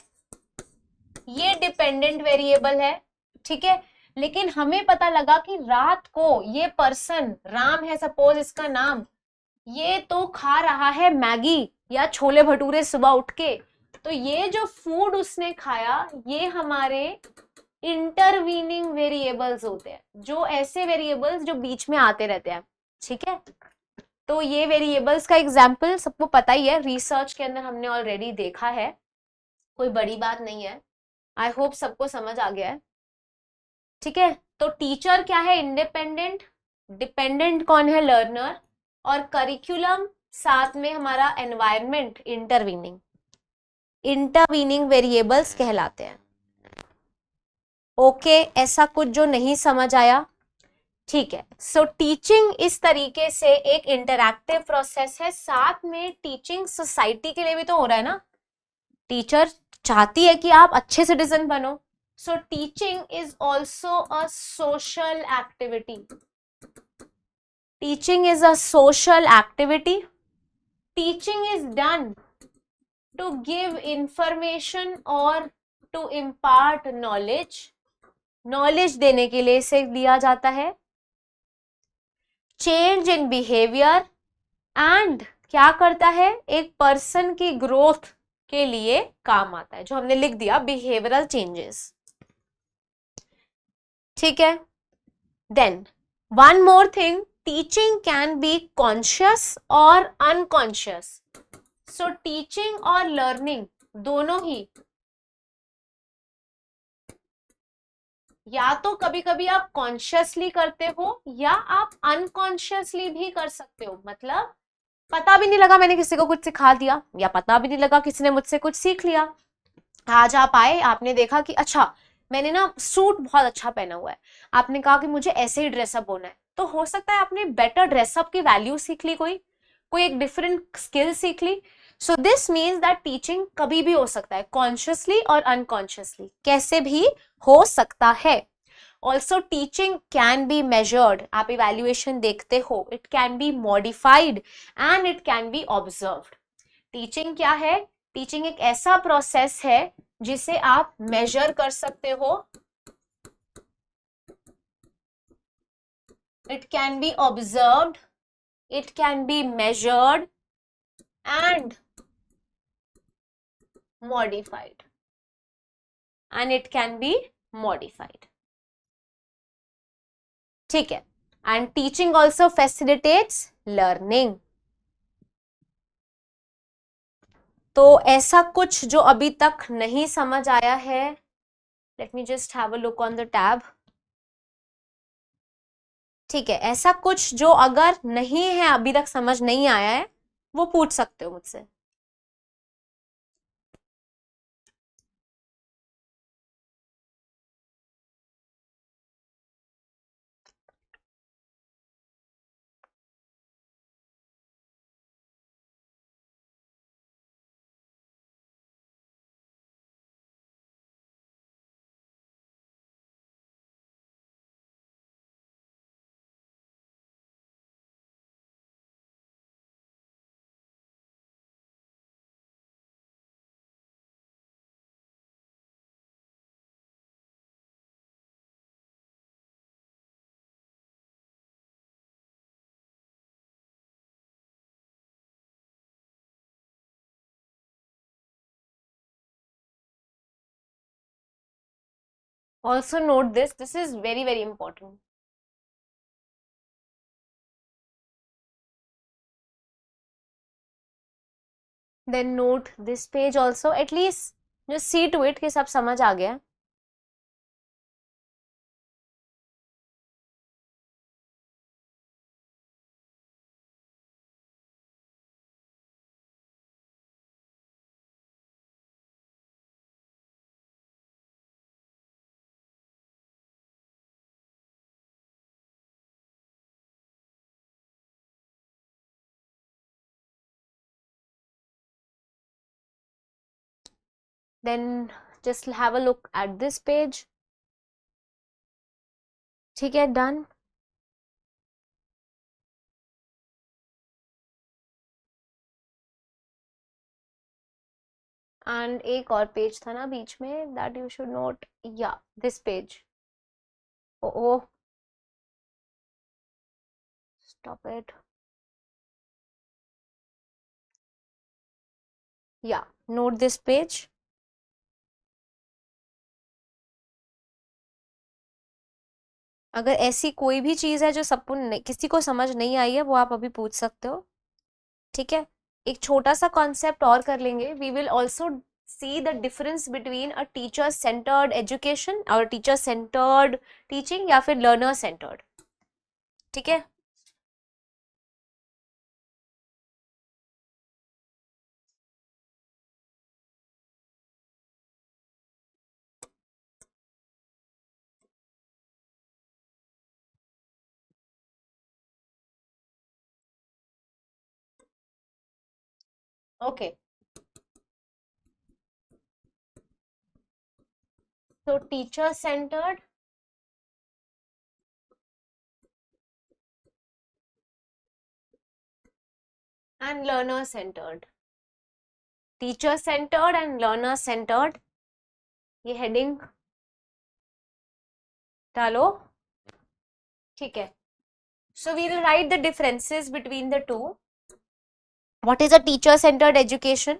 ये डिपेंडेंट वेरिएबल है। ठीक है, लेकिन हमें पता लगा कि रात को ये पर्सन, राम है सपोज इसका नाम, ये तो खा रहा है मैगी या छोले भटूरे सुबह उठ के, तो ये जो फूड उसने खाया ये हमारे इंटरवीनिंग वेरिएबल्स होते हैं, जो ऐसे वेरिएबल्स जो बीच में आते रहते हैं। ठीक है, तो ये वेरिएबल्स का एग्जाम्पल सबको पता ही है, रिसर्च के अंदर हमने ऑलरेडी देखा है, कोई बड़ी बात नहीं है। आई होप सबको समझ आ गया है। ठीक है, तो टीचर क्या है? इंडिपेंडेंट। डिपेंडेंट कौन है? लर्नर। और करिकुलम साथ में हमारा एनवायरनमेंट, इंटरवीनिंग। इंटरवीनिंग वेरिएबल्स कहलाते हैं। ओके, ऐसा कुछ जो नहीं समझ आया? ठीक है, सो टीचिंग इस तरीके से एक इंटरैक्टिव प्रोसेस है, साथ में टीचिंग सोसाइटी के लिए भी तो हो रहा है ना। टीचर चाहती है कि आप अच्छे सिटीजन बनो, so teaching is also a social activity. Teaching is a social activity. Teaching is done to give information और टू इम्पार्ट नॉलेज। नॉलेज देने के लिए इसे दिया जाता है। चेंज इन बिहेवियर, एंड क्या करता है? एक पर्सन की ग्रोथ के लिए काम आता है, जो हमने लिख दिया बिहेवियरल चेंजेस। ठीक है, then one more thing, teaching can be conscious और अनकॉन्शियस। सो टीचिंग और लर्निंग दोनों ही या तो कभी कभी आप कॉन्शियसली करते हो या आप अनकॉन्शियसली भी कर सकते हो, मतलब पता भी नहीं लगा मैंने किसी को कुछ सिखा दिया, या पता भी नहीं लगा किसी ने मुझसे कुछ सीख लिया। आज आप आए, आपने देखा कि अच्छा मैंने ना सूट बहुत अच्छा पहना हुआ है, आपने कहा कि मुझे ऐसे ही ड्रेसअप होना है, तो हो सकता है आपने बेटर ड्रेसअप की वैल्यू सीख ली, कोई कोई एक डिफरेंट स्किल सीख ली। So this means that teaching कभी भी हो सकता है, कॉन्शियसली और अनकॉन्शियसली, कैसे भी हो सकता है। Also teaching can be measured, आप इवेल्युएशन देखते हो, it can be modified and it can B observed. Teaching क्या है? टीचिंग एक ऐसा प्रोसेस है जिसे आप मेजर कर सकते हो, it can B observed, it can be measured and modified, and it can be modified. ठीक है, and teaching also facilitates learning. तो ऐसा कुछ जो अभी तक नहीं समझ आया है, let me just have a look on the tab. ठीक है, ऐसा कुछ जो अगर नहीं है, अभी तक समझ नहीं आया है, वो पूछ सकते हो मुझसे। Also note this, this is very very important. Then note this page also, at least just see to it कि सब समझ आ गया। Then just have a look at this page. ठीक है, डन। एंड एक और पेज था ना बीच में, दैट यू शुड नोट, या this page. Oh stop it, या नोट दिस पेज। अगर ऐसी कोई भी चीज है जो सबको किसी को समझ नहीं आई है, वो आप अभी पूछ सकते हो। ठीक है, एक छोटा सा कॉन्सेप्ट और कर लेंगे, we will also see the difference between a teacher centered education और टीचर सेंटर्ड टीचिंग, या फिर लर्नर सेंटर्ड। ठीक है, okay. So teacher centered and learner centered, teacher centered and learner centered, ये हेडिंग डालो। ठीक है, so we will write the differences between the two. What is a teacher centered education?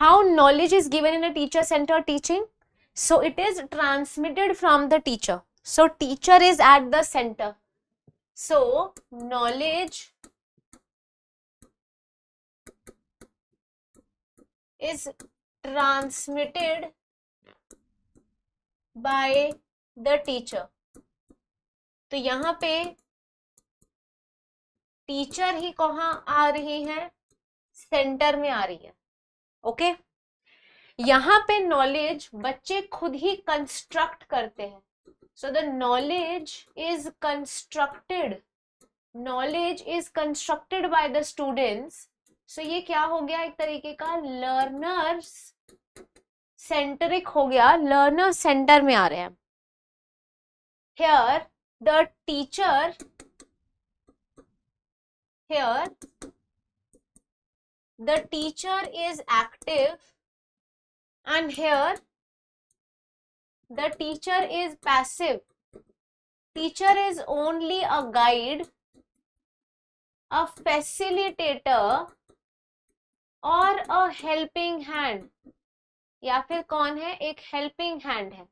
How knowledge is given in a teacher centered teaching? So it is transmitted from the teacher, so teacher is at the center, so knowledge is transmitted by the teacher, तो यहाँ पे teacher ही कहाँ आ रही है, centre में आ रही है। Okay, यहाँ पे नॉलेज बच्चे खुद ही कंस्ट्रक्ट करते हैं, so the knowledge is constructed, knowledge is constructed by the students. So ये क्या हो गया, एक तरीके का लर्नर्स सेंट्रिक हो गया, लर्नर सेंटर में आ रहे हैं। Here the teacher, here the teacher is active and here the teacher is passive. Teacher is only a guide, a facilitator और a helping hand, या फिर कौन है, एक helping hand है।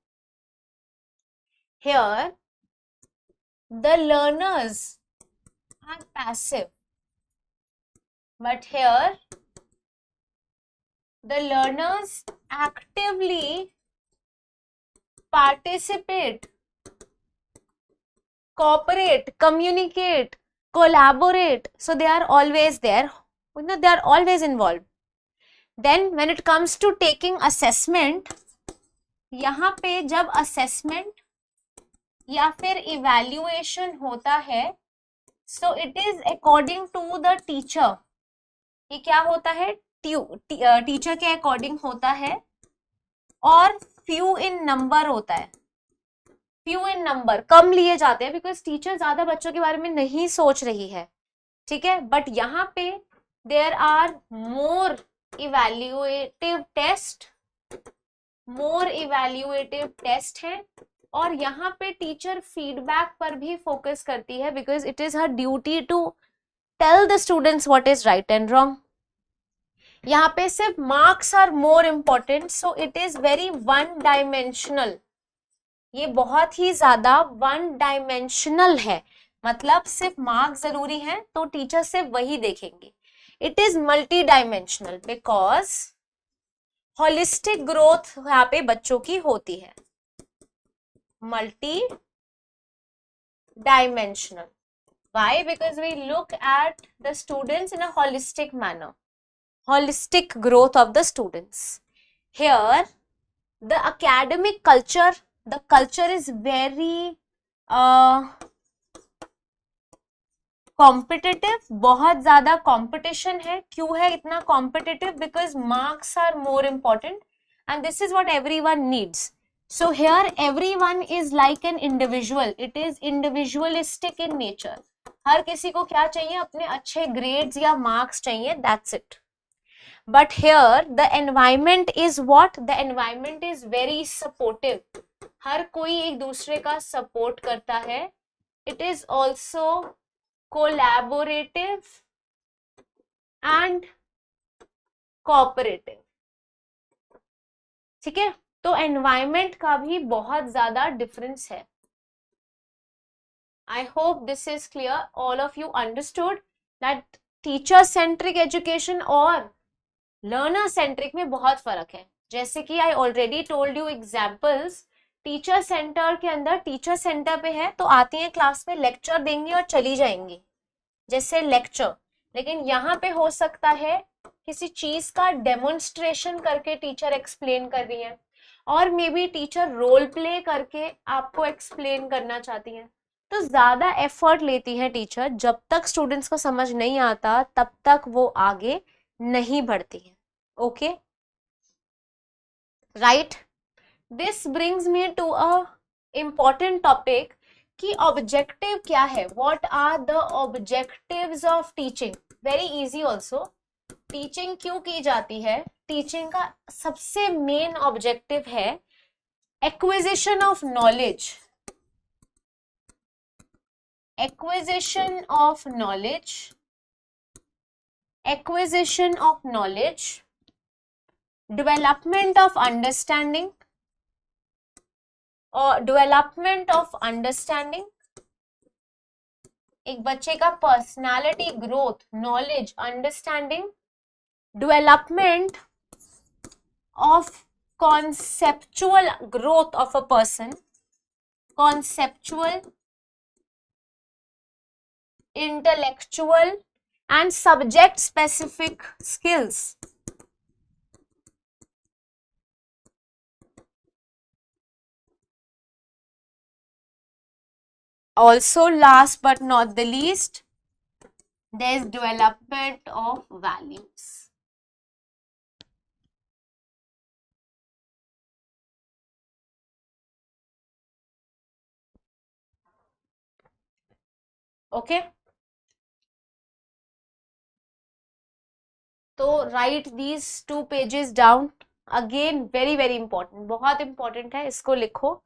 Here the learners are passive, but here the learners actively participate, cooperate, communicate, collaborate, so they are always there, they are always involved. Then when it comes to taking assessment, यहाँ पे जब assessment या फिर evaluation होता है, so it is according to the teacher, ये क्या होता है, टीचर के अकॉर्डिंग होता है और few in number होता है, few in number कम लिए जाते हैं बिकॉज टीचर ज्यादा बच्चों के बारे में नहीं सोच रही है, ठीक है। बट यहाँ पे there are more evaluative test है और यहाँ पे टीचर फीडबैक पर भी फोकस करती है because it is her duty to tell the students what is right and wrong. यहाँ पे सिर्फ marks are more important, so it is very one dimensional, ये बहुत ही ज्यादा वन डायमेंशनल है, मतलब सिर्फ मार्क्स जरूरी है तो टीचर सिर्फ वही देखेंगे। It is multi dimensional because holistic growth यहाँ पे बच्चों की होती है, multi dimensional. Why? Because we look at the students in a holistic manner, holistic growth of the students. Here, the academic culture, the culture is very competitive, बहुत ज़्यादा competition है। क्यों है इतना competitive? Because marks are more important and this is what everyone needs. So here everyone is like an individual, it is individualistic in nature. हर किसी को क्या चाहिए, अपने अच्छे grades या marks चाहिए, that's it. But here the environment is what? The environment is very supportive. हर कोई एक दूसरे का support करता है. It is also collaborative and cooperative. ठीक है, तो environment का भी बहुत ज़्यादा difference है. I hope this is clear. All of you understood that teacher centric education और learner centric में बहुत फर्क है. जैसे कि I already told you examples. Teacher centre के अंदर, टीचर सेंटर पे है तो आती हैं क्लास में, लेक्चर देंगी और चली जाएंगी, जैसे लेक्चर। लेकिन यहाँ पे हो सकता है किसी चीज का डेमोन्स्ट्रेशन करके टीचर एक्सप्लेन कर रही है, और maybe teacher role play करके आपको एक्सप्लेन करना चाहती है। तो ज्यादा एफर्ट लेती है टीचर, जब तक स्टूडेंट्स को समझ नहीं आता तब तक वो आगे नहीं बढ़ती है। Okay, right. This brings me to a important topic कि ऑब्जेक्टिव क्या है, what are the objectives of teaching. Very easy also. Teaching क्यों की जाती है? टीचिंग का सबसे मेन ऑब्जेक्टिव है acquisition of knowledge, acquisition of knowledge, acquisition of knowledge, development of understanding और development of understanding, एक बच्चे का personality growth, knowledge, understanding, development of conceptual growth of a person, conceptual, intellectual and subject specific skills. Also, last but not the least, there is development of values. Okay. तो write these 2 pages down. Again, very very important, बहुत important है, इसको लिखो.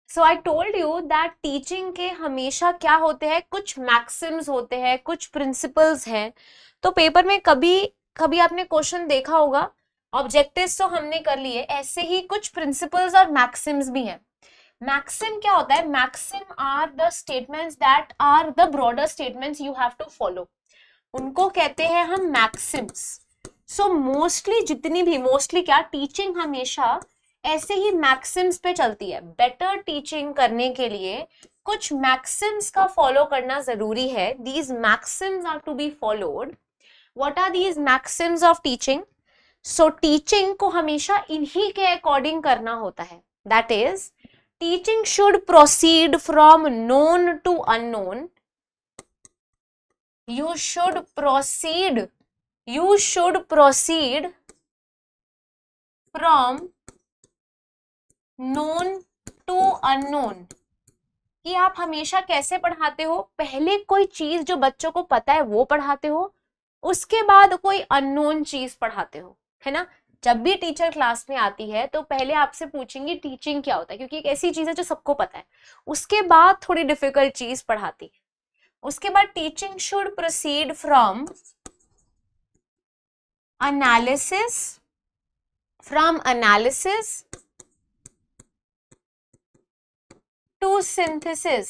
So I told you that teaching के हमेशा क्या होते हैं, कुछ मैक्सिम्स होते हैं, कुछ प्रिंसिपल्स हैं. तो पेपर में कभी कभी आपने क्वेश्चन देखा होगा, ऑब्जेक्टिव्स तो हमने कर लिए, ऐसे ही कुछ प्रिंसिपल्स और मैक्सिम्स भी हैं. मैक्सिम क्या होता है? Maxim are the statements that are the broader statements you have to follow, उनको कहते हैं हम मैक्सिम्स. सो मोस्टली जितनी भी, मोस्टली क्या, टीचिंग हमेशा ऐसे ही मैक्सिम्स पे चलती है. बेटर टीचिंग करने के लिए कुछ मैक्सिम्स का फॉलो करना जरूरी है. These maxims are to be followed. What are these maxims of teaching? So teaching को हमेशा इन्हीं के अकॉर्डिंग करना होता है. That is, teaching should proceed from known to unknown. You should proceed from known to unknown. कि आप हमेशा कैसे पढ़ाते हो? पहले कोई चीज जो बच्चों को पता है वो पढ़ाते हो, उसके बाद कोई अननोन चीज पढ़ाते हो, है ना. जब भी टीचर क्लास में आती है तो पहले आपसे पूछेंगे टीचिंग क्या होता है, क्योंकि एक ऐसी चीज है जो सबको पता है. उसके बाद थोड़ी डिफिकल्ट चीज पढ़ाती है. उसके बाद teaching should proceed from analysis, to synthesis.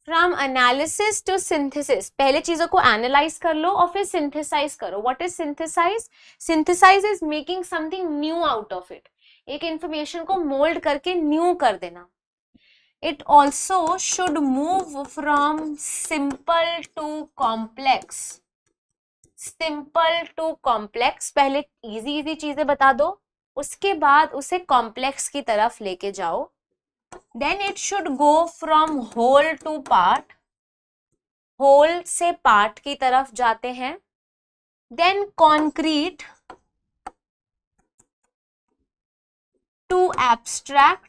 From analysis to synthesis. पहले चीजों को एनालाइज कर लो और फिर सिंथेसाइज करो. What is synthesize? Synthesize is making something new out of it. एक इंफॉर्मेशन को मोल्ड करके न्यू कर देना. It also should move from simple to complex. Simple to complex. पहले इजी चीजें बता दो, उसके बाद उसे कॉम्प्लेक्स की तरफ लेके जाओ. Then it should go from whole to part. whole से part की तरफ जाते हैं. Then concrete to abstract.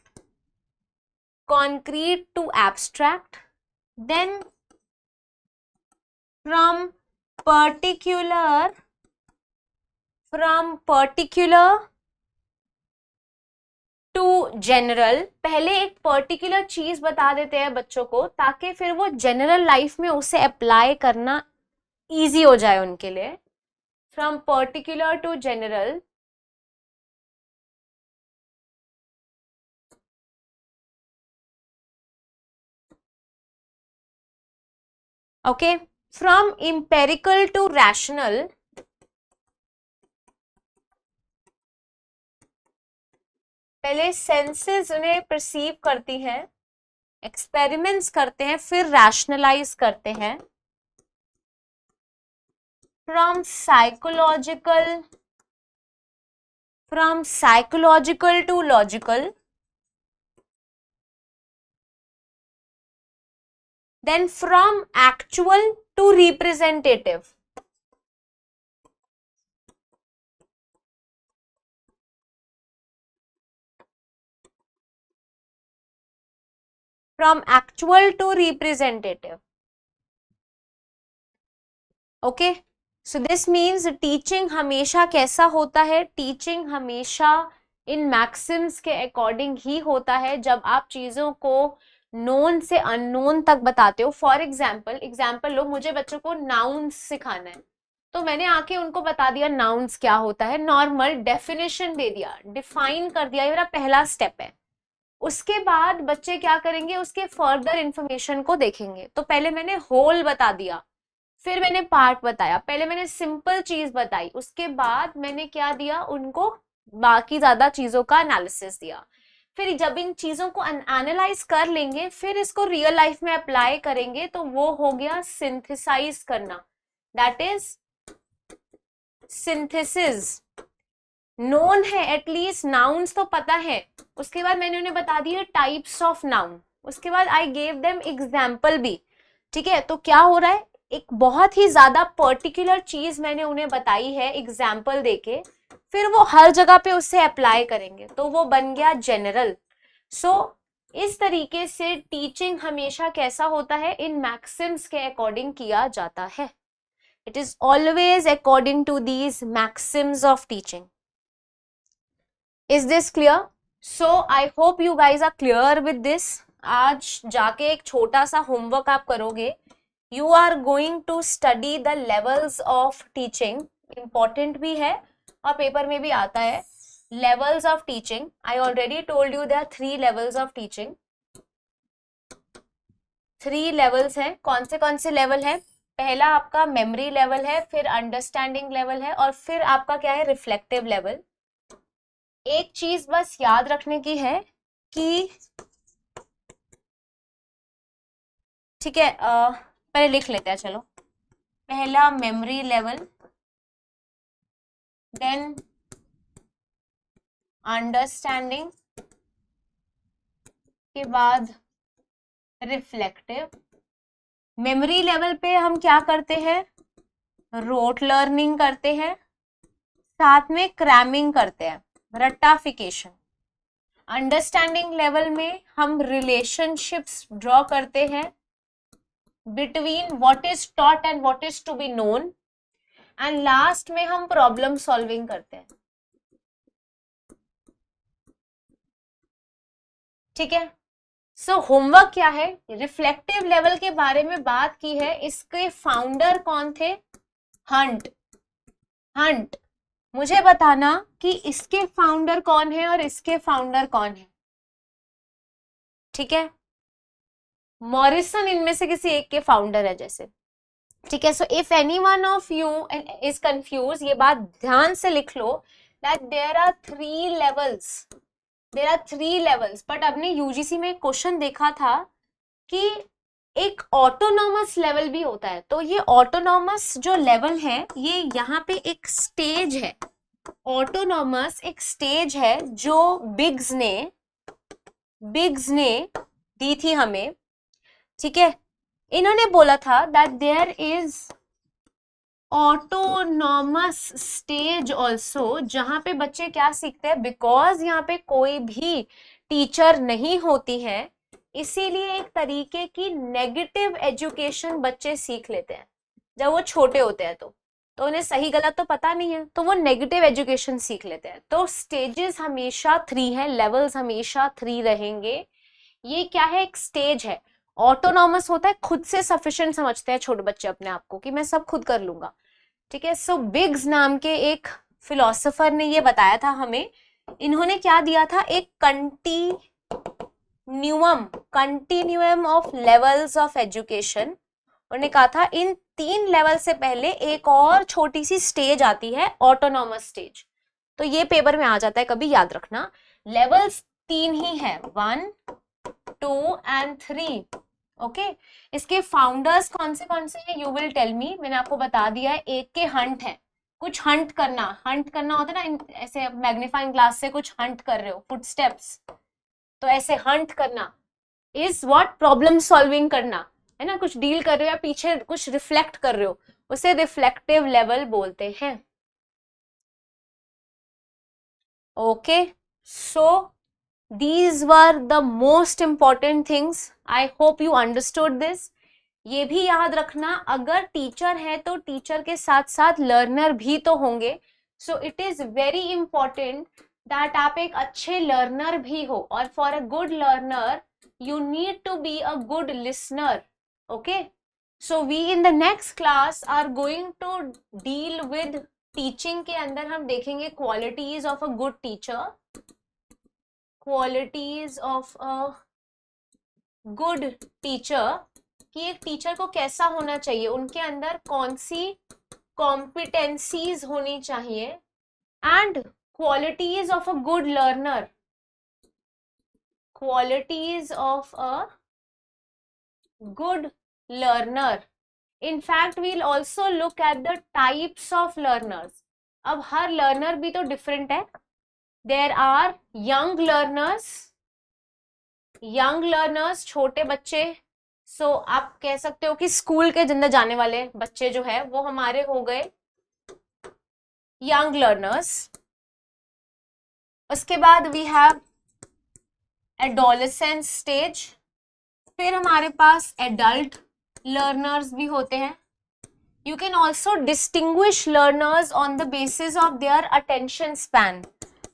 Concrete to abstract. Then from particular to general. पहले एक पर्टिकुलर चीज बता देते हैं बच्चों को, ताकि फिर वो जनरल लाइफ में उसे अप्लाई करना इजी हो जाए उनके लिए. From particular to general. Okay, from empirical to rational. पहले सेंसेस उन्हें परसीव करती हैं, एक्सपेरिमेंट्स करते हैं, फिर रैशनलाइज करते हैं. From psychological to logical. Then from actual to representative. From actual to representative. Okay, so this means teaching हमेशा कैसा होता है? टीचिंग हमेशा इन मैक्सिम्स के अकॉर्डिंग ही होता है, जब आप चीजों को नोन से अननोन तक बताते हो. फॉर एग्जाम्पल लो, मुझे बच्चों को नाउन्स सिखाना है, तो मैंने आके उनको बता दिया नाउन्स क्या होता है, नॉर्मल डेफिनेशन दे दिया, डिफाइन कर दिया, ये मेरा पहला स्टेप है। उसके बाद बच्चे क्या करेंगे, उसके फर्दर इंफॉर्मेशन को देखेंगे। तो पहले मैंने होल बता दिया, फिर मैंने पार्ट बताया, पहले मैंने सिंपल चीज बताई, उसके बाद मैंने क्या दिया उनको, बाकी ज्यादा चीजों का एनालिसिस दिया। फिर जब इन चीजों को एनालाइज कर लेंगे, फिर इसको रियल लाइफ में अप्लाई करेंगे, तो वो हो गया सिंथेसाइज करना, दैट इज सिंथेसिस। नोन है एटलीस्ट, नाउन्स तो पता है। उसके बाद मैंने उन्हें बता दिया टाइप्स ऑफ नाउन, उसके बाद आई गेव देम एग्जाम्पल भी। ठीक है, तो क्या हो रहा है, एक बहुत ही ज्यादा पर्टिकुलर चीज मैंने उन्हें बताई है एग्जाम्पल देके, फिर वो हर जगह पे उससे अप्लाई करेंगे, तो वो बन गया जनरल। सो इस तरीके से टीचिंग हमेशा कैसा होता है, इन मैक्सिम्स के अकॉर्डिंग किया जाता है। It is always according to these maxims of teaching. Is this clear? So I hope you guys are clear with this. आज जाके एक छोटा सा होमवर्क आप करोगे। You are going to study the levels of teaching, important भी है और पेपर में भी आता है। Levels of teaching, I already told you there 3 levels of teaching. 3 levels हैं। कौन से लेवल है? पहला आपका मेमोरी लेवल है, फिर अंडरस्टैंडिंग लेवल है, और फिर आपका क्या है, रिफ्लेक्टिव लेवल। एक चीज बस याद रखने की है कि, ठीक है, पहले लिख लेते हैं, चलो। पहला मेमोरी लेवल, देन अंडरस्टैंडिंग, के बाद रिफ्लेक्टिव। मेमोरी लेवल पे हम क्या करते हैं, रोट लर्निंग करते हैं, साथ में क्रैमिंग करते हैं, रट्टाफिकेशन। अंडरस्टैंडिंग लेवल में हम रिलेशनशिप्स ड्रॉ करते हैं between what is taught and what is to be known, and last में हम प्रॉब्लम सॉल्विंग करते हैं। ठीक है, सो होमवर्क क्या है, रिफ्लेक्टिव लेवल के बारे में बात की है। इसके फाउंडर कौन थे? हंट। हंट, मुझे बताना कि इसके फाउंडर कौन है और इसके फाउंडर कौन है। ठीक है, मॉरिसन इनमें से किसी एक के फाउंडर है जैसे। ठीक है, so if any one of you is confuse, ये बात ध्यान से लिख लो, that there are 3 levels, there are 3 levels. But आपने यूजीसी में क्वेश्चन देखा था कि एक ऑटोनॉमस लेवल भी होता है। तो ये ऑटोनॉमस जो लेवल है, ये यहाँ पे एक स्टेज है। ऑटोनॉमस एक स्टेज है जो बिग्स ने दी थी हमें। ठीक है, इन्होंने बोला था that there is autonomous stage also, जहां पे बच्चे क्या सीखते हैं, बिकॉज यहाँ पे कोई भी टीचर नहीं होती है, इसीलिए एक तरीके की नेगेटिव एजुकेशन बच्चे सीख लेते हैं जब वो छोटे होते हैं। तो उन्हें सही गलत तो पता नहीं है, तो वो नेगेटिव एजुकेशन सीख लेते हैं। तो स्टेजेस हमेशा 3 है, लेवल्स हमेशा 3 रहेंगे। ये क्या है, एक स्टेज है। ऑटोनॉमस होता है, खुद से सफिशिएंट समझते हैं छोटे बच्चे अपने आप को कि मैं सब खुद कर लूंगा। ठीक है, सो बिग्स नाम के एक फिलोसोफर ने ये बताया था हमें। इन्होंने क्या दिया था, एक कंटिन्यूअम ऑफ लेवल्स ऑफ एजुकेशन। उन्होंने कहा था इन 3 लेवल से पहले एक और छोटी सी स्टेज आती है, ऑटोनॉमस स्टेज। तो ये पेपर में आ जाता है, कभी याद रखना। लेवल्स 3 ही है, 1, 2 एंड 3। ओके, इसके फाउंडर्स कौन से हैं, यू विल टेल मी। मैंने आपको बता दिया है, एक के हंट है, कुछ हंट करना होता है ना, ऐसे मैग्नीफाइंग ग्लास से कुछ हंट कर रहे हो, फुटस्टेप्स, तो ऐसे हंट करना इज व्हाट, प्रॉब्लम सॉल्विंग करना है ना, कुछ डील कर रहे हो या पीछे कुछ रिफ्लेक्ट कर रहे हो, उसे रिफ्लेक्टिव लेवल बोलते हैं। Okay, so these were the most important things. I hope you understood this. ये भी याद रखना, अगर टीचर है तो टीचर के साथ साथ लर्नर भी तो होंगे। So it is very important that आप एक अच्छे लर्नर भी हो, और for a good learner you need to be a good listener. Okay, so we in the next class are going to deal with teaching के अंदर हम देखेंगे qualities of a good teacher, qualities of a good teacher, कि एक teacher को कैसा होना चाहिए, उनके अंदर कौन सी कॉम्पिटेंसीज होनी चाहिए, and qualities of a good learner, qualities of a good learner. In fact, we'll also look at the types of learners. अब हर learner भी तो different है. There are young learners, छोटे बच्चे. So आप कह सकते हो कि स्कूल के अंदर जाने वाले बच्चे जो है वो हमारे हो गए young learners. उसके बाद we have एडोलेसेंस स्टेज, फिर हमारे पास एडल्ट लर्नर्स भी होते हैं. You can also distinguish learners on the basis of their attention span.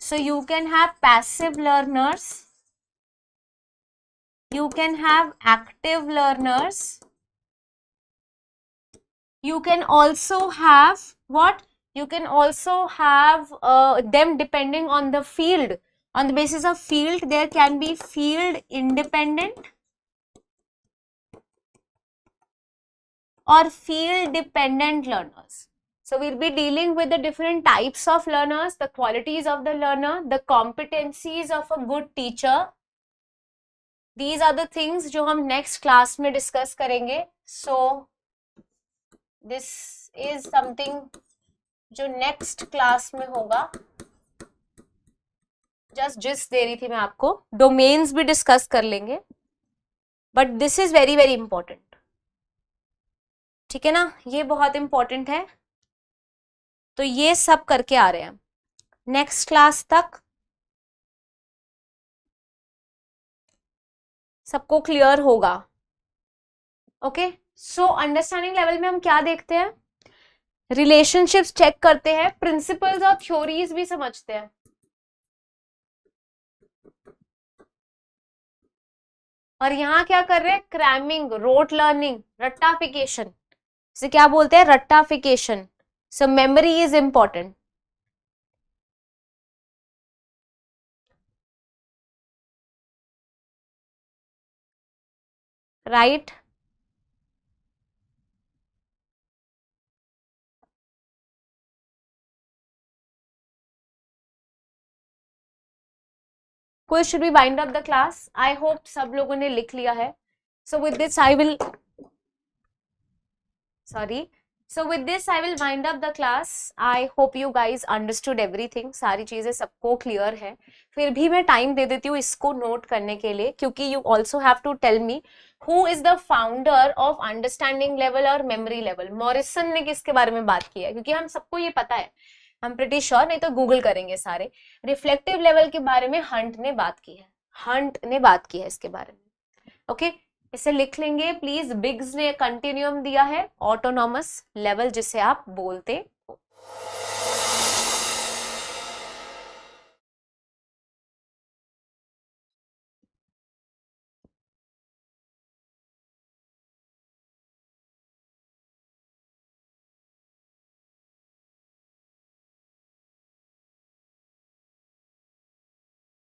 So you can have passive learners, you can have active learners, you can also have what? You can also have them depending on the field. On the basis of field, there can be field independent or field dependent learners. So we'll be dealing with the different types of learners, the qualities of the learner, the competencies of a good teacher. These are the things जो हम next class में discuss करेंगे. So this is something जो next class में होगा. Just they रही थी मैं आपको. डोमेन्स भी डिस्कस कर लेंगे, but this is very very important. ठीक है ना, ये बहुत इंपॉर्टेंट है. तो ये सब करके आ रहे हैं नेक्स्ट क्लास तक. सबको क्लियर होगा? ओके. सो अंडरस्टैंडिंग लेवल में हम क्या देखते हैं? रिलेशनशिप्स चेक करते हैं, प्रिंसिपल्स और थ्योरीज भी समझते हैं. और यहाँ क्या कर रहे हैं? क्रैमिंग, रोट लर्निंग, रट्टाफिकेशन. इसे क्या बोलते हैं? रट्टाफिकेशन. So memory is important. Right? कोई should be wind up the class. I hope सब लोगों ने लिख लिया है. So with this I will wind up the class. I hope you guys understood everything. सारी चीजें सबको क्लियर है. फिर भी मैं टाइम दे देती हूँ इसको नोट करने के लिए, क्योंकि you also have to tell me who is the founder of understanding level और मेमोरी लेवल. मॉरिसन ने किसके बारे में बात की है? क्योंकि हम सबको ये पता है, हम प्रिटी श्योर, नहीं तो गूगल करेंगे सारे. रिफ्लेक्टिव लेवल के बारे में हंट ने बात की है. हंट ने बात की है इसके बारे में. ओके, इसे लिख लेंगे प्लीज. बिग्स ने कंटिन्यूम दिया है, ऑटोनॉमस लेवल जिसे आप बोलते हो.